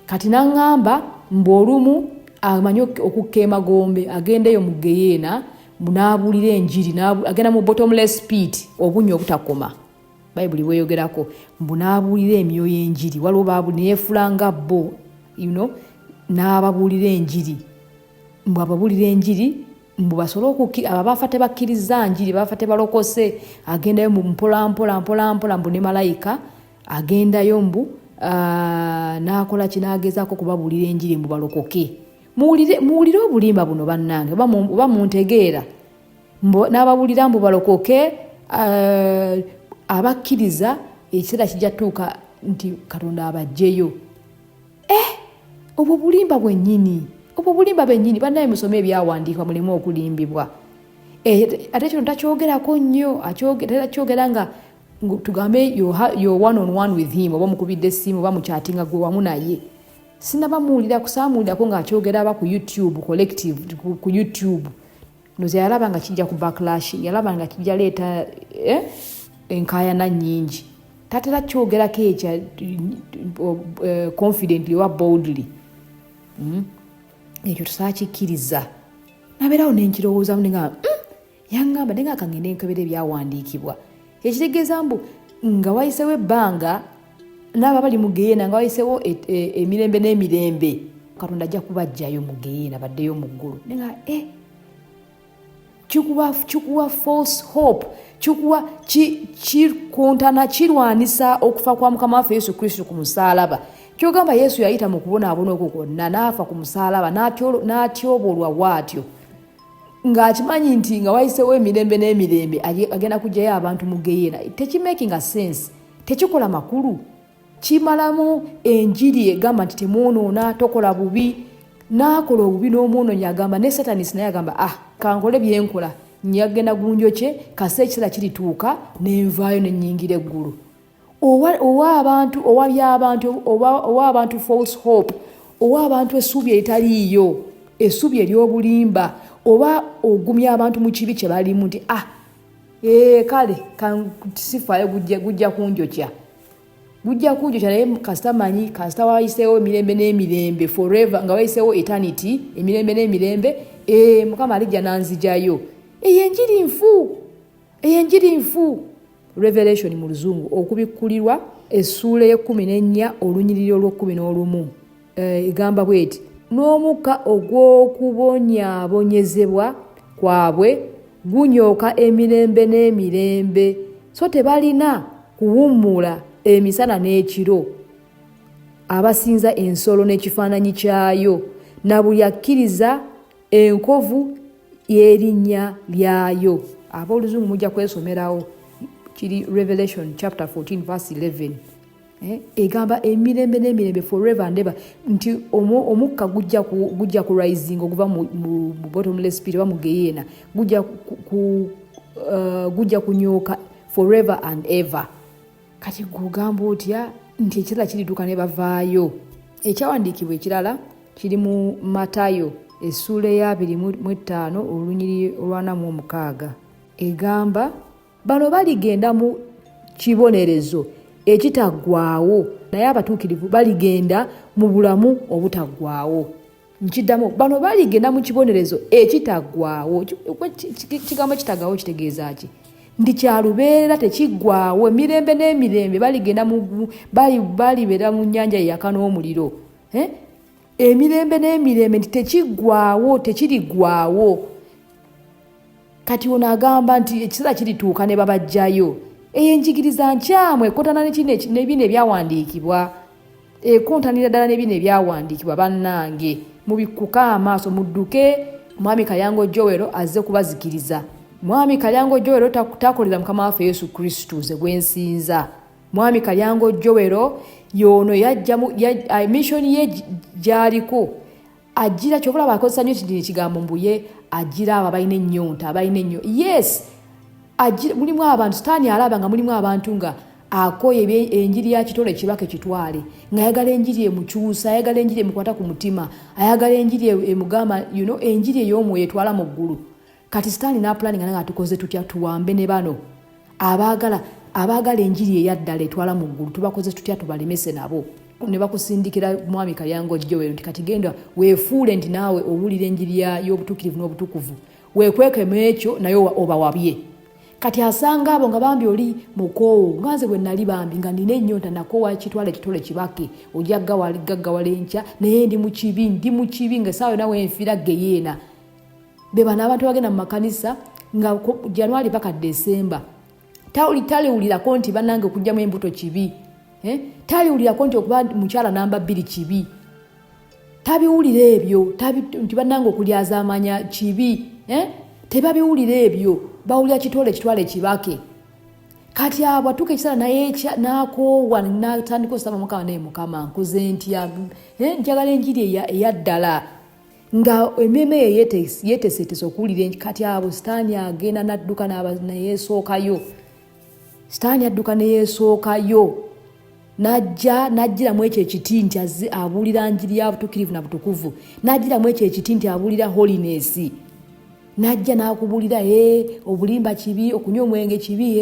Kati n'aŋŋamba mbu olumu amanyi okukema gombe agendeyo mu geyeena n'abuulira enjiri agenda mu bottomless pit obunya obutakoma bayibuli bweyogerako mbu n'abuulira emyoyo enjiri waliwo neyeefulanga bo n'ababuulira enjiri mbu ababuulira enjiri mbu basobole abafa tebakkiriza njiri bafa tebalokose agendayo mpolampola mbu ne malayika agendayo mbu n'akola kinagezaako kubabuulira enjiri mbu balokoke. Muwulire obulimba buno bannange oba muntegeera n'ababuulira mbu balokoke abakkiriza ekiseera kijja tuuka nti Katonda abajjeyo. Obwo bulimba bwennyini bannaye musome ebyawandiikibwa mulemu okulimbibwa. Ate kino takyogerako nnyo, takyogera nga tugambe you're one on one with him oba mukubidde essimu oba mukyatinga gwe wamu naye. Sinnabamuwulira kusaamulirako ng'akyogera aba ku YouTube collective ku YouTube. Noze yalaba nga kijja ku backlash, yalaba nga kijja leeta enkaayana nnyingi. Tatera kyogerako ekya confidently oba boldly. Ekyo tusakikkiriza. Nabeerawo nenkirowoozamu nga yangamba nenga akangende enkebera ebyawandiikibwa. Ekitegeeza mbu nga wayisewo ebbanga n'aba bali mu Geyeena nga wayisewo emirembe n'emirembe Katonda ajja kubajjayo mu Geyeena baddeyo mu ggulu. Nenga kikuwa false hope, kikuwa kikontana kirwanisa okufa kwa Mukama waffe Yesu Kristo ku musaalaba. Kyogamba Yesu yayita mu kubonaabona okwo kwonna n'afa ku musaalaba n'atyobolwa bw'atyo. Ng'akimanyi nti nga wayisewo emirembe n'emirembe agenda kujjayo abantu mu Geyeena. Tekimaking a sense, tekikola makulu. Kimalamu enjiri egamba nti temwonoona, tokola bubi. N'akola obubi n'omwonoonyi agamba ne Satanisi naye agamba kankole byenkola nyagenda gunjoke kase ekiseera kirituuka n'envaayo n'ennyingira eggulu. Owa abantu false hope, owa abantu essuubi eritaliiyo, essuubi ery'obulimba, oba ogumya abantu mu kibi kye balimu nti kale sifaayo gujja kunjokya. Gujja kunjokya naye kasita manyi kasita wayiseewo emirembe n'emirembe forever nga wayiseewo eternity emirembe n'emirembe Mukama alijja nanzijayo. Enjiri nfu. Revelation mu Luzungu okubikkulirwa essuula y'e14 olunyiriri olw'11 egamba bweti n'omukka ogw'okubonyaabonyezebwa kwabwe gunyooka emirembe n'emirembe, so tebalina kuwummula emisana n'ekiro, abasinza ensolo n'ekifaananyi kyayo na buli akkiriza enkovu y'erinnya lyayo. Ab'Oluzungu mujja kwesomerawo kiri Revelation chapter 14 verse 11. Egamba emirembe n'emirembe forever and ever nti omukka gujja ku rising okuva mu bottomless pit oba mu Geyeena gujja kunyooka forever and ever. Kati gugamba otya nti ekiseera kirituuka ne bavaayo. Ekyawandiikibwa ekirala kiri mu Matayo essuula eya 25 olunyiriri olw'46 egamba bano baligenda mu kibonerezo ekitaggwaawo naye abatuukirivu baligenda mu bulamu obutaggwaawo. Nkiddamu bano baligenda mu kibonerezo ekitaggwaawo. Kigambo ekitaggwaawo kitegeeza ki? Ndi kyalubeerera tekiggwaawo, emirembe n'emirembe baligenda balibeera mu nnyanja eyaka n'omuliro. Emirembe n'emirembe nti tekiggwaawo, tekiriggwaawo. Kati ono agamba nti ekiseera kirituuka ne babajjayo. Enjigiriza nkyamu ekontana n'ebino ebyawandiikibwa. Ekontanira ddala n'ebino ebyawandiikibwa bannange. Mubikuka amaaso mudduke Mwami Kalyango Joero azze kubazikiriza. Mwami Kalyango Joero takolera Mukama waffe Yesu Kristo ze gwensinza. Mwami Kalyango Joero yono yajja mission ye gyaliko ajira kyobula bakozesa nnyo kidini kigambo mbuye ajira abo abalina ennyonta yes ajira mulimu abantu Sitaani alaba nga mulimu abantu nga akoye enjiri ya kitole kibake kitwale ngayagala enjiri emukyusa ayagala enjiri emukwata ku mutima ayagala enjiri emugama enjiri ey'omwoyo etwala mu ggulu. Kati Sitaani n'apulaninga nga tukoze tutya tuwambe ne bano abagala enjiri eyaddala etwala mu ggulu tubakoze tutya tubalemese nabo. Ne bakusindikira Mwami Kalyango Joero nti kati genda weefuule nti naawe owulira enjiri y'obutuukirivu n'obutukuvu weekwekemu ekyo naye oba wabye. Kati asanga abo nga bambi oli mukoowu nganze bwe nali bambi nga nina ennyonta nakoowa kitwale kitole kibake ojja gaggawala enkya naye ndi mu kibi nga essaawa yonna wenfiira Geyeena. Be bano abantu bagenda mu makanisa nga January paka December taliwulirako nti bannange okugyamu embuto kibi. Taliwulirako nti okuba mukyala namba 2 kibi. Tabiwulira ebyo nti bannange okulyaza amanya kibi. Tebabiwulira ebyo bawulira kitwale kibake. kati abo atuka ekisala naye nakoowa natandika osaba mukama naye mukama nkuze ntya njagala enjiri eyaddala nga ememe yetesetesa okuwulira kati abo sitaani agenda nadduka neyeesookayo sitaani adduka neyeesookayo najjiramu ekyo ekiti nti abuulira njiri ya butuukirivu na butukuvu najjiramu ekyo ekiti nti abuulira holiness najja n'akubuulira obulimba kibi okunywa omwenge kibi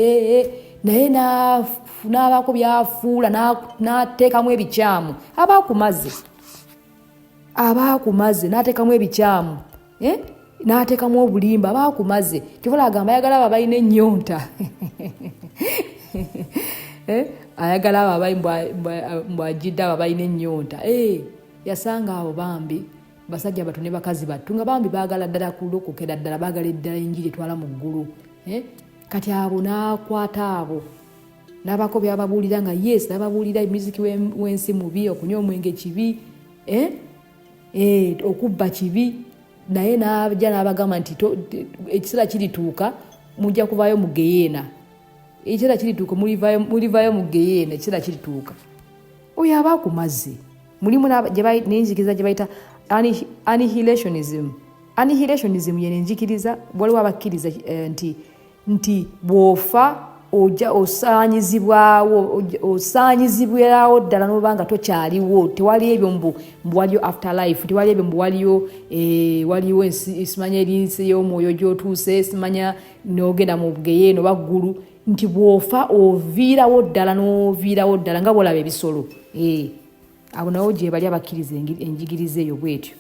naye n'abaako byafuula n'ateekamu ebikyamu abaakumaze n'ateekamu ebikyamu n'ateekamu obulimba abaakumaze kyovala agamba ayagala abo abalina ennyonta ayagala abo abayi mbwajidde abo abalina ennyonta yasanga abo bambi basajja batu ne bakazi battu nga bambi baagala ddala kulokokera ddala baagala eddala enjiri etwala mu ggulu kati abo n'akwata abo n'abako byababuulira nga yes n'ababuulira emiziki w'ensi mubi okunywa omwenge kibi okubba kibi naye n'ajja n'abagamba nti ekiseera kirituuka mujja kuvaayo mu geyeena ekiseera kirituuka mulivaayo mu geyeena ekiseera kirituuka oyo aba akumaze mulimu n'enzikiriza gye bayita annihilationism yene njikiriza waliwo abakkiriza nti bw'ofa ojja osaanyizibwawo ddala n'obanga tokyaliwo tewali ebyo mbu waliyo afterlife tewali ebyo mbu waliwo simanya erinsi y'omwoyo gy'otuuse simanya n'ogenda mu bugeyeeno oba ggulu nti bw'ofa oviirawo ddala n'oviirawo ddala nga bw'olaba ebisolo abo nawo gye bali abakkiriza enjigiriza eyo bwetyo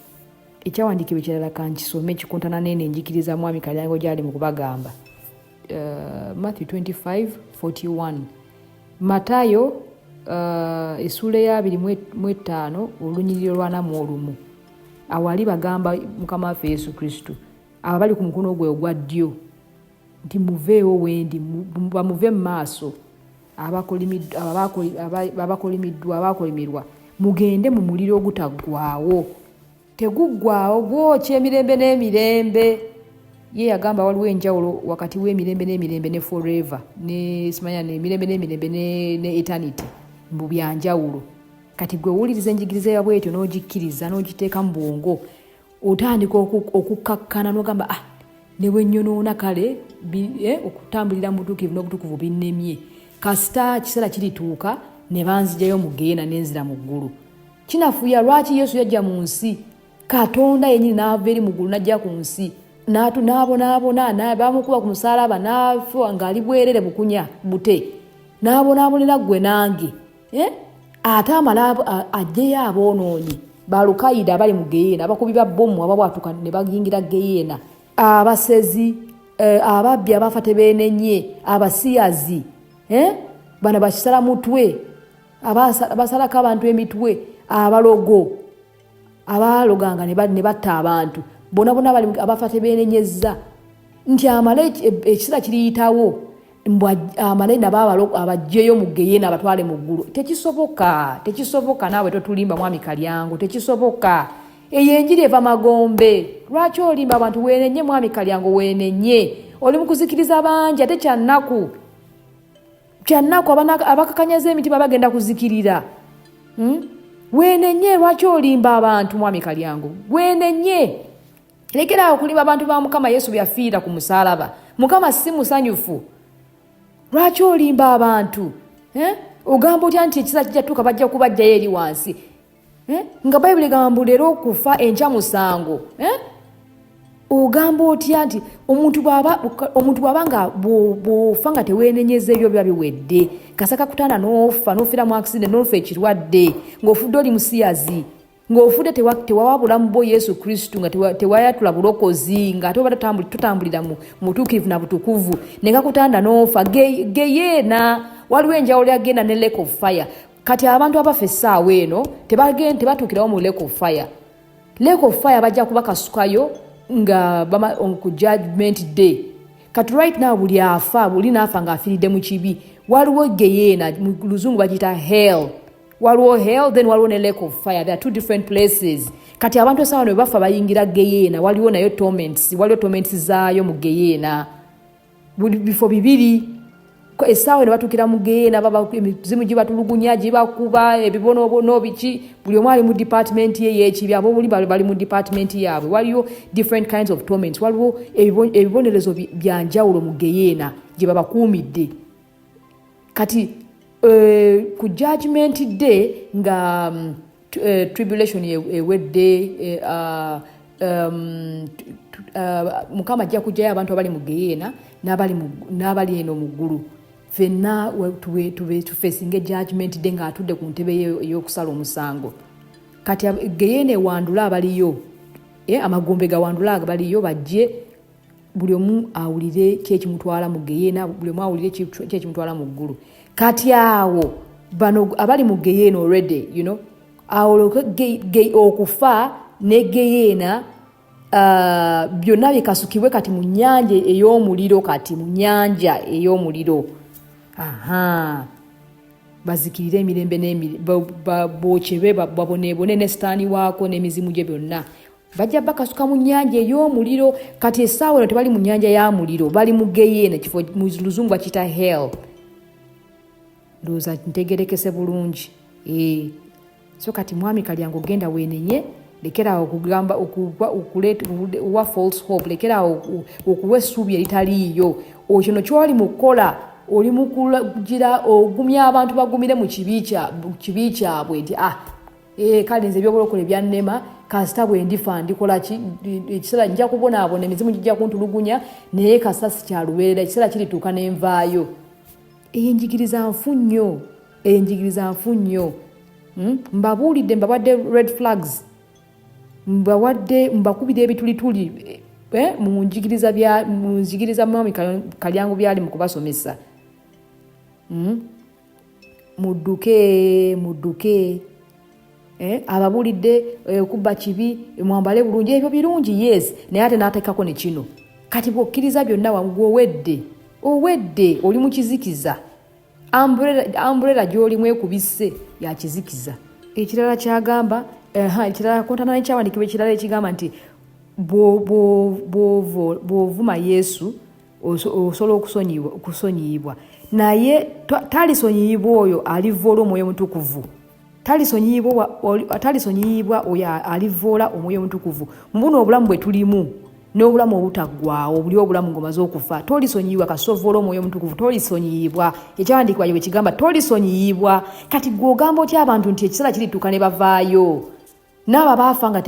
ekyawandiikibwa ekirala kankisome kikontana nene enjigiriza mwami Kalyango gyali mu kubagamba Matthew 25:41 Matayo essula ya 25 olunyiriro lwa 41 awali bagamba mukama waffe Yesu Kristo abali ku mukono gwe ogwa ddyo nti muveewo wendi bamuve mu maaso abakolimirwa mugende mu muliro ogutaggwaawo teguggwaawo gwokya emirembe n'emirembe ye yagamba waliwo enjawulo wakati w'emirembe n'emirembe ne forever ne simanya n'emirembe n'emirembe ne eternity mbu byanjawulo kati gwe wuliriza enjigiriza ya bwetyo n'ogikkiriza n'ogiteeka mu bwongo otandika okukkakkana n'ogamba ne bwe nnyonoona kale okutambulira mu butuukirivu n'obutukuvu binnemye kasita kiseera kirituuka ne banzijayo mu geyeena n'enzira mu ggulu kinafuya lwaki Yesu yajja mu nsi Katonda yennyini n'ava eri mu ggulu n'ajja ku nsi n'abonaabona bamukuba ku musaalaba n'afa ng'ali bwerere bukunya bute n'abonaabonera ggwe nange ate amala ajjeyo aboonoonyi balukayida abali mu geyeena abakubi ba bbomu ababwatuka ne bayingira geyeena abasezi ababbi abafa tebeenenye abasiyazi bano bakisala mutwe abasalako abantu emitwe abalogo abaloganga ne batta abantu bona abafa tebeenenyezza nti amala ekiseera kiriyitawo amala nabo abajjeyo mu geyeena abatwale mu ggulu tekisoboka naawe totulimba mwami Kalyango tekisoboka eyo enjiri eva magombe lwaki olimba abantu weenenye mwami Kalyango weenenye oli mu kuzikiriza bangi ate kyannaku abakakanyaza emitima bagenda kuzikirira weenenye lwaki olimba abantu mwami Kalyango weenenye lekera okulimba abantu ba Mukama Yesu byafiira ku musaalaba Mukama si musanyufu lwaki olimba abantu ogamba otya nti ekiseera kijjatuuka bajja kubajjayo eri wansi nga Bayibuli egamba leero okufa enkya musango ogamba otya nti omuntu bw'aba nga bw'ofa nga teweenenyeza ebyo biba biwedde kasaka kutanda n'ofa n'ofiira mu accident n'ofa ekirwadde ng'ofudde oli musiyazi ng'ofudde tewawa bulamu bwo Yesu Kristo nga tewayatula bulokozi nga ate oba tutambulira mu butuukirivu na butukuvu ne gakutanda n'ofa geyeena waliwo enjawulo yagenda ne lake of fire kati abantu abafa essaawa eno tebatuukirawo mu lake of fire bajja kubakasukayo nga ku judgment day kati right now buli naafa ng'afiiridde mu kibi waliwo geyeena mu luzungu bagiyita hell waliwo hell then waliwo ne lake of fire. There are two different places. Kati abantu esawa ne bafa bayingira geyeena waliwo nayo torments zaayo mu geyeena bifo bibiri essaawa ne batukira mu geyeena emizimu gibatulugunya gibakuba ebibonobono biki buli omu ali mu department ye y'ekibi abo buli bali mu department yaabwe waliyo different kinds of torments waliwo ebibonerezo bya njawulo mu geyeena gye babakuumidde kati ku judgment day nga tribulation ewedde mukama ajja kujjayo abantu abali mu geyeena n'abali eno mu ggulu ffenna tufeesinga judgment day ng'atudde ku ntebe y'okusala omusango kati geyeena ewandula abaliyo amagombe gawandula abaliyo bajje buli omu awulire kyekimutwala mu geyeena buli omu awulire kyekimutwala mu ggulu kati awo bano abali mu geyeena already awo okufa ne geyeena byonna bikasukibwe kati mu nnyanja ey'omuliro bazikirire emirembe bokyebwe baboneebone ne sitaani waako n'emizimu gye byonna bajja bakasuka mu nnyanja ey'omuliro kati essaawa eno tebali mu nnyanja ya muliro bali mu geyeena kifo mu luzungu bakiyita hell ndowooza ntegerekese bulungi so kati mwami kalyango genda weenenye lekerawo okugamba okuwa false hope lekerawo okuwa essuubi eritaliiyo kino kyoli mu kukola oli mu kugira ogumya abantu bagumire mu kibi kyabwe nti kale nze ebyokulokole byannema kasita bwe ndifa ndikola ki ekiseera nja kubonaabona emizimu gijja kuntulugunya naye kasita sikyalubeerera ekiseera kirituuka n'envaayo enjigiriza nfu nnyo mbabuulidde mbawadde red flags mbakubira ebitulituli mu njigiriza mwami kalyango byali mu kubasomesa mudduke ababuulidde okubba kibi mwambale bulungi ebyo birungi yes naye ate n'ateekako ne kino kati bw'okkiriza byonna wangu owedde oli mu kizikiza umbrella gy'olimu ekubisse ya kizikiza ekirala kyagamba ekirala kontana n'ekyawandikibwa ekirala ekigamba nti bw'ovuma yesu osobola okusonyiyibwa naye talisonyiyibwa oyo alivoola omwoyo mutukuvu talisonyiyibwa oyo alivoola omwoyo mutukuvu mu buno obulamu bwe tulimu n'obulamu obutaggwaawo buli obulamu ng'omaze okufa tolisonyiyibwa kasovoola omwoyo mutukuvu tolisonyiyibwa ekyawandiikibwa gye kigamba tolisonyiyibwa kati gw'ogamba otya abantu nti ekiseera kirituuka ne bavaayo n'abo baafa nga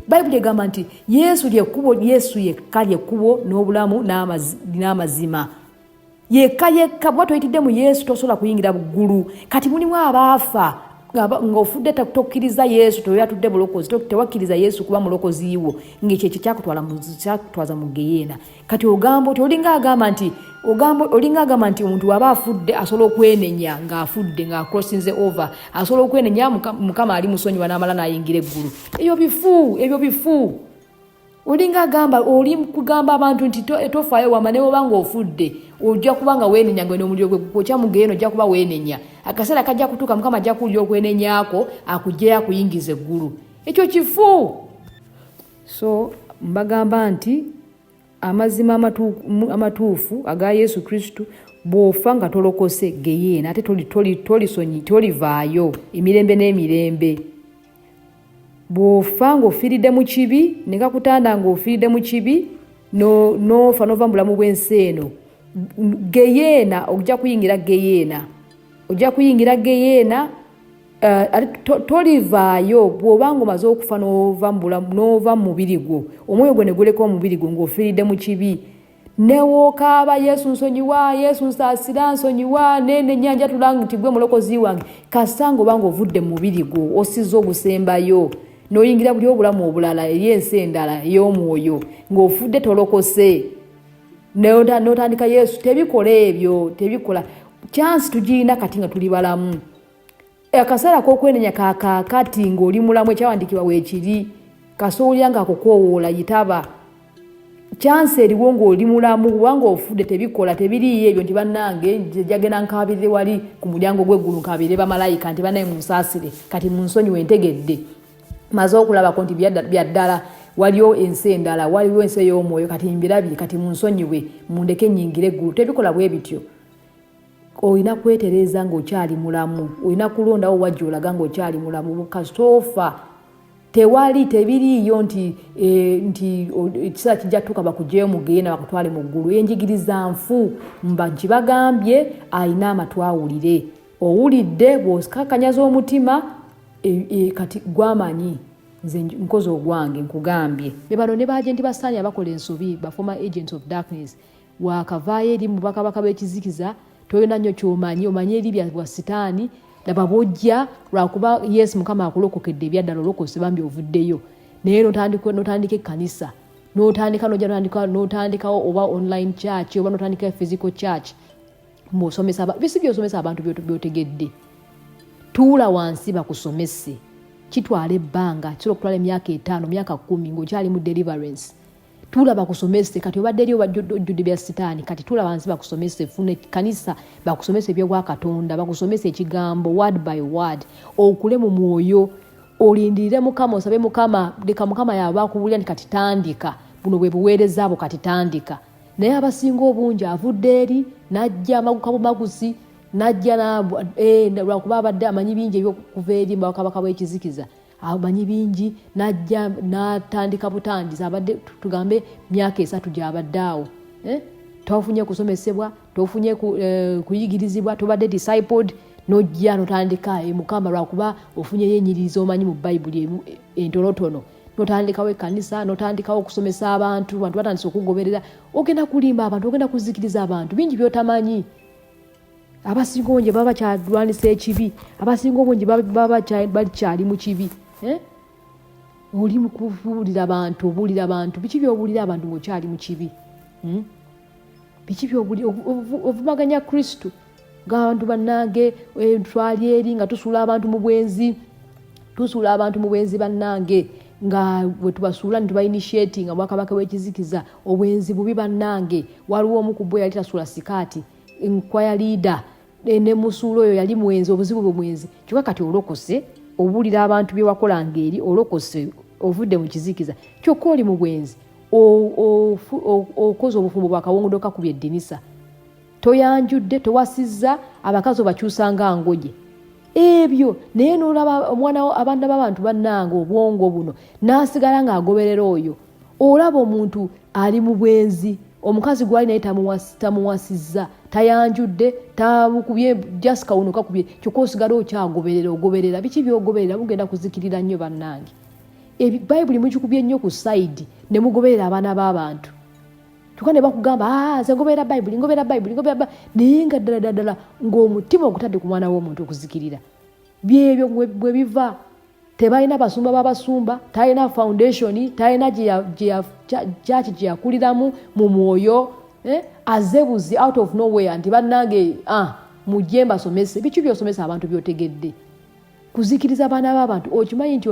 bayibuli egamba nti yesu lyekkubo yesu yekka lyekkubo n'obulamu n'amazima yekka bwa toyitidde mu yesu tosobola kuyingira buggulu kati mulimu abaafa ng'ofudde tokkiriza yesu toyatudde bulokozi tewakkiriza yesu kuba mulokozi wo ng'ekyekyo kyakutwaza mu geyeena kati ogamba oti olinga agamba nti omuntu waba afudde asobola okwenenya ng'afudde ng'acrossinze over asobola okwenenya mukama ali musonyiwa n'amala n'ayingira eggulu ebyo bifu olinga agamba oli kugamba abantu nti tofaayo wama ne oba ng'ofudde ojja kuba nga weenenya ng'eno omuliro gwe kwokya mu geyeena ojja kuba weenenya akaseera kajja kutuuka mukama ajja kuwulira okwenenyaako akuggyeyo akuyingiza eggulu ekyo kifu so mbagamba nti amazima amatuufu aga yesu kristu bw'ofa nga tolokose geyeena ate tolivaayo emirembe n'emirembe bw'ofa ng'ofiiridde mu kibi ne kakutanda ng'ofiiridde mu kibi n'ofa n'ova mu bulamu bw'ensi eno geyeena ojja kuyingira geyeena tolivaayo bw'obanga omaze okufa n'ova mu mubiri gwo omwoyo gwe ne guleka omubiri gwo ng'ofiiridde mu kibi newokaaba yesu nsonyiwa yesu nsaasira nsonyiwa nennyanja tulanga nti gwe mulokozi wange kasita ng'obanga ovudde mu mubiri gwo osizza ogusembayo n'oyingira buli obulamu obulala eri ensi endala ey'omwoyo ng'ofudde tolokose n'otandika yesu tebikola ebyo tebikola chansi tugirina kati nga tuli balamu akaseera k'okwenenya kaakati ng'oli mulamu ekyawandikibwa weekiri kasoolya ng'akukoowoola yitaba chansi eriwo ng'oli mulamu kubanga ofudde tebikola tebiriiyo ebyo nti bannange jagenda nkaabirire wali ku mulyango gw'eggulu nkaabirire bamalayika nti bannaye munsaasire kati munsonyiwe ntegedde maze okulabako nti bya ddala waliyo ensi endala waliwo ensi ey'omwoyo kati mbirabye kati munsonyiwe mundeke nnyingire eggulu tebikola bwe bityo olina kwetereza ng'okyali mulamu olina kulondawo wajja olaga ng'okyali mulamu kasitoofa tebiriiyo nti ekiseera kijja tuuka bakugyeyo mugeena bakutwale mu ggulu enjigiriza nfu mba nkibagambye alina amatu awulire owulidde bw'okakanyaza omutima kati gwamanyi nze nkoze ogwange nkugambye be bano ne baagenti basaani abakola ensobi ba former agents of darkness wakavaayo eri mu bakabaka b'ekizikiza toyina nnyo ky'omanyi omanyi eribya bwa sitaani laba bojja lwakuba yes mukama akulokokedde ebyaddala olokose bambi ovuddeyo naye notandika ekkanisa n'otandikawo oba online church oba n'otandika physical church bisi byosomesa abantu byotegedde tuula wansi bakusomese kitwala ebbanga kisobola okutwala emyaka 5 myaka 10 ng'okyali mu deliverance tuula bakusomese kati obadde eri ojjudde bya sitaani kati tuula wansi bakusomese funa kanisa bakusomese ebyobwa Katonda bakusomese ekigambo word by word okule mu mwoyo olindirire mukama osabe mukama leka mukama yawe akubulira nti kati tandika buno bwe buweereza abo kati tandika naye abasinga obungi avudde eri najja maguzi najja lwakuba abadde amanyi bingi ebyokuva eri bakabaka b'ekizikiza amanyi bingi najja n'atandika butandizi abadde tugambe myaka 3 gy'abadde awo tofunye kusomesebwa tofunye kuyigirizibwa tobadde discipled n'ojja n'otandika mukama lwakuba ofunyeyo enyiririza omanyi mu bayibuli entolotono n'otandikawo ekkanisa n'otandikawo okusomesa abantu batandise okugoberera ogenda kulimba abantu ogenda kuzikiriza abantu bingi by'otamanyi abasinga obungi baba bakyalwanisa ekibi abasinga obungi baba bakyali mu kibi oli mu kubuulira abantu biki by'obuulira abantu ng'okyali mu kibi biki by'obuulira ovumaganya Kristo ng'abantu bannange twali eri nga tusuula abantu mu bwenzi bannange nga bwe tubasuula ne tubainitiate nga bwakabaka bw'ekizikiza obwenzi bubi bannange waliwo omu ku bo yali tasuula sikaati enkwaya leader ne musuulo oyo yali mwenzi obuzibu bwe mwenzi kyokka kati olokose obuulira abantu bye wakolanga eri olokose ovudde mu kizikiza kyokka oli mu bwenzi okoze obufumbo bwakawongodo kakubye eddinisa toyanjudde towasizza abakazi obakyusanga ngoje ebyo naye n'olaba omwana abaana b'abantu bannanga obwongo buno n'asigala ng'agoberera oyo olaba omuntu ali mu bwenzi omukazi gwali naye tamuwasizza tayanjudde tamukubye just kawuno kakubye kyokka osigala ogoberera biki by'ogoberera mugenda kuzikirira nnyo bannange bayibuli mukikubye nnyo ku side ne mugoberera abaana b'abantu kyokka ne bakugamba nze ngoberera bayibuli naye nga ddala ng'omutima ogutadde ku mwana w'omuntu okuzikirira byebyo bwe biva tebalina basumba babasumba talina foundation talina kyaki gye yakuliramu mu mwoyo azebuzi out of nowhere nti bannange mujje mbasomese biki byosomesa abantu byotegedde kuzikiriza abaana b'abantu okimanyi nti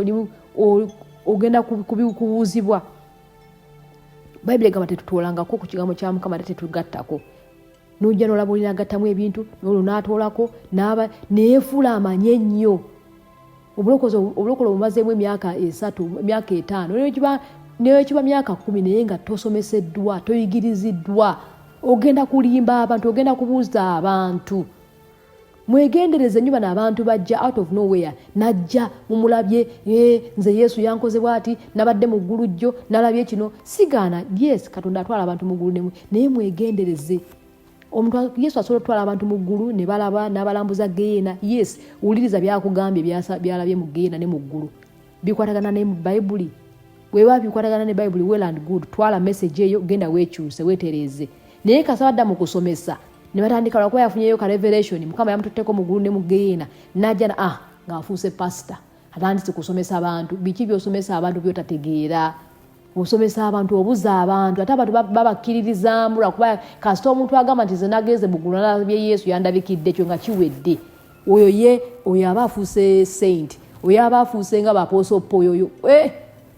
ogenda kubuuzibwa bayibuli egamba tetutoolangako ku kigambo kya mukama ate tetugattako n'ojja n'olaba olina agattamu ebintu n'olwo n'atoolako neefuula amanye ennyo obulokozi obumazeemu emyaka 3 emyaka 5 neyo kiba myaka 10 naye nga tosomeseddwa toyigiriziddwa ogenda kulimba abantu ogenda kubuuza abantu mwegendereze nnyo bano abantu bajja out of nowhere najja mumulabye nze Yesu yankoze bw'ati nabadde mu ggulu jjo nalabye kino sigaana yes Katonda atwala abantu mu ggulu naye mwegendereze omuntu Yesu asobola otwala abantu mu ggulu ne balaba n'abalambuza geena yes wuliriza byakugambye byalabye mu geena ne mu ggulu bikwatagana ne mu bayibuli wewa bikwatagana ne bayibuli well and good twala message eyo genda weekyuse weetereze naye kasabadda mu kusomesa ne batandika lwakuba yafunyeyo ka revelation mukama yamututteko mu ggulu ne mu geena najja ng'afuuse pastor atandise kusomesa abantu biki byosomesa abantu byotategeera osomesa abantu obuza abantu ate abantu babakkiririzaamu lwakuba kasita omuntu agamba nti ze nageze mu ggulu nalabye Yesu yandabikidde kyo nga kiwedde oyo aba afuuse saint oyo aba afuuse nga bapooso oyo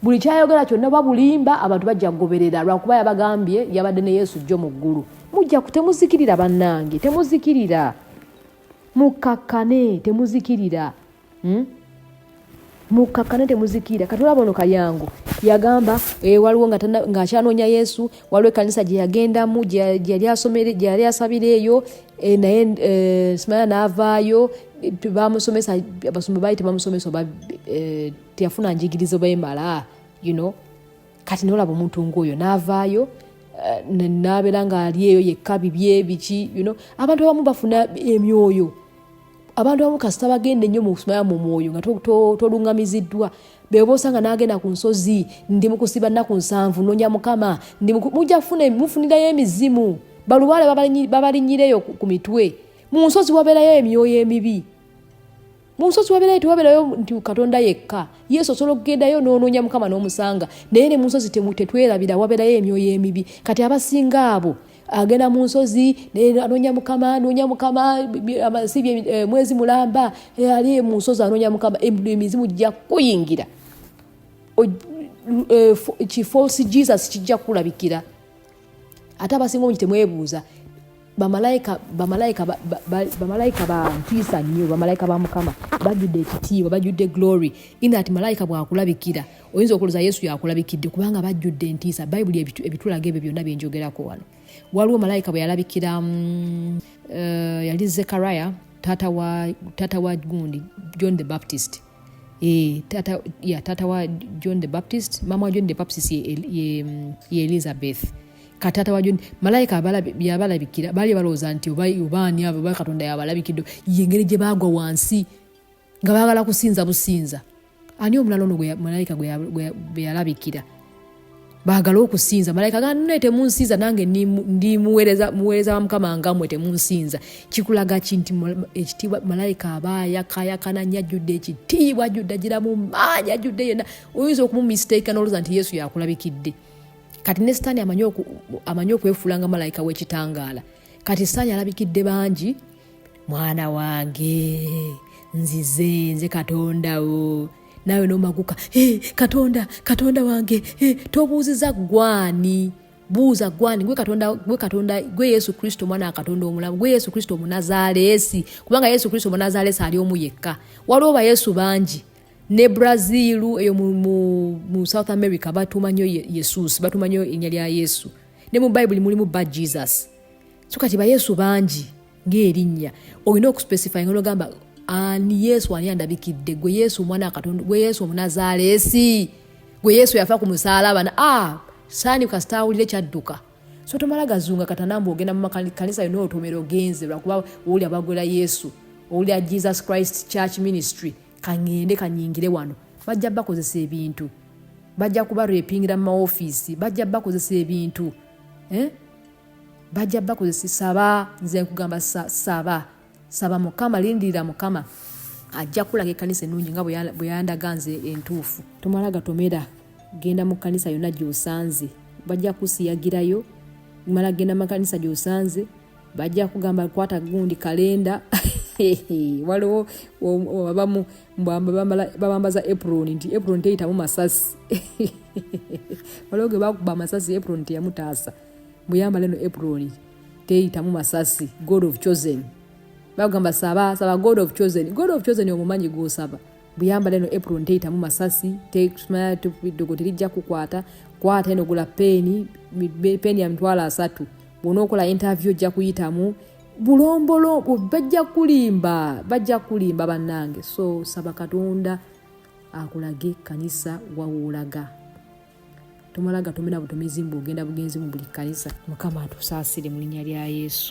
buli kyayogera kyonna babulimba abantu bajja kugoberera lwakuba yabagambye yabadde ne Yesu jjo mu ggulu mujja temuzikirira bannange temuzikirira mukakkane temuzikirira mukakkane temuzikira. Kati olaba ono Kayango yagamba waliwo ng'akyanoonya Yesu, waliwo ekkanisa gye yagendamu gye yali asabira eyo naye simanya n'avaayo bamusomesa abasumba baali tebamusomesa oba teyafuna njigiriza oba emala kati nolaba omuntu ng'oyo n'avaayo n'abeera ng'ali eyo yekka bibye biki abantu abamu bafuna emyoyo. Abantu abamu kasita bagenda ennyo mu mwoyo nga toluŋŋamiziddwa beba osanga n'agenda ku nsozi ndi mu kusiba nnaku 7 noonya Mukama mujja mufunirayo emizimu balubaale babalinyireyo ku mitwe. Mu nsozi wabeerayo emyoyo emibi, mu nsozi tewabeerayo nti Katonda yekka. Yesu osobola okugendayo n'onoonya Mukama n'omusanga, naye ne mu nsozi tetwerabira wabeerayo emyoyo emibi. Kati abasinga abo agenda mu nsozi anoonya Mukama sibye mwezi mulamba ali mu nsozi anoonya Mukama, emizimu gijja kuyingira. False Jesus kijja kulabikira. Ate abasinga obungi temwebuuza bamalayika bantiisa nnyo, bamalayika ba Mukama bajjudde ekitiibwa, bajjudde glory ina ati malayika bwakulabikira oyinza okulooza Yesu yakulabikidde kubanga bajjudde entiisa. Bayibuli ebitulaga ebyo byonna bye njogerako wano. Waliwo malayika bwe yalabikira yali Zechariah taata wa gundi John the Baptist. Taata wa John the Baptist, mama wa John the Baptist ye Elizabeth. Katata wa John malayika yabalabikira bali balooza nti obaani abo Katonda yabalabikidde yengeri gye bagwa wansi nga baagala kusinza businza. Ani omulala ono malayika gwe yalabikira baagala okusinza malayika ganne temunsinza nange ndi muweereza wa Mukama ngamwe temunsinza. Kikulaga kinti ekitiibwa malayika abaayakayakana nnyo ajjudde ekitiibwa, ajjudde agira mu maanyi, ajjudde yenna oyinza okumumisteeka n'olooza nti Yesu yakulabikidde. Kati ne Sitaani amanyi okwefuula nga malayika w'ekitangaala. Kati Sitaani alabikidde bangi, mwana wange nze Katonda wo, nawe n'omaguka Katonda wange tobuuziza gwani, buuza gwani gwe Katonda gwe Yesu Kristo mwana wa Katonda omulamu, gwe Yesu Kristo Omunazaalesi, kubanga Yesu Kristo Omunazaalesi ali omu yekka. Waliwo bayesu bangi. Ne Brazil eyo mu South America batuma nnyo Jesus, batuma nnyo ennya lya Yesu. Ne mu Bible mulimu ba Jesus. So kati ba Yesu bangi ng'erinnya olina okuspecify ng'ogamba ani Yesu ani andabikidde, gwe Yesu mwana wa Katonda, gwe Yesu Omunazaalesi, gwe Yesu yafa ku musaalaba saani kasitawulire kyadduka. So tomala gazunga katanambu ogenda mu makanisa yonna otomero genze lwakuba oli abagwera Yesu, oli a Jesus Christ Church Ministry. Kangende kanyingire wano bajja bakozesa ebintu, bajja kuba repingira mu office, bajja bakozesa ebintu bajja bakozesa saba. Nze nkugamba saba Mukama, lindirira Mukama ajja kulaga ekkanisa ennungi nga bwe yandaganze entuufu. Tomala gatomera, genda mu kkanisa yonna gy'osanze, bajja kusiyagirayo. Mala genda mu kkanisa gy'osanze bajja kugamba kwata gundi kalenda waliwo abamu babambaza apron nti apron teyitamu masasi waliwo ge bakuba amasasi apron teyamutaasa, muyambala eno apron teyitamu masasi. God of chosen bagamba saba God of chosen omumanyi gw'osaba, buyambala eno apron teyitamu masasi, dogo terijja kukwata, kwata eno gula peni ya $3 bw'onookola interview ojja kuyitamu bulombolo, bajja kulimba bannange. So saba Katonda akulage kanisa wawulaga. Tomala gatomera butomezi mbu ogenda bugenzi mu buli kanisa. Mukama atusaasire mu linnya lya Yesu.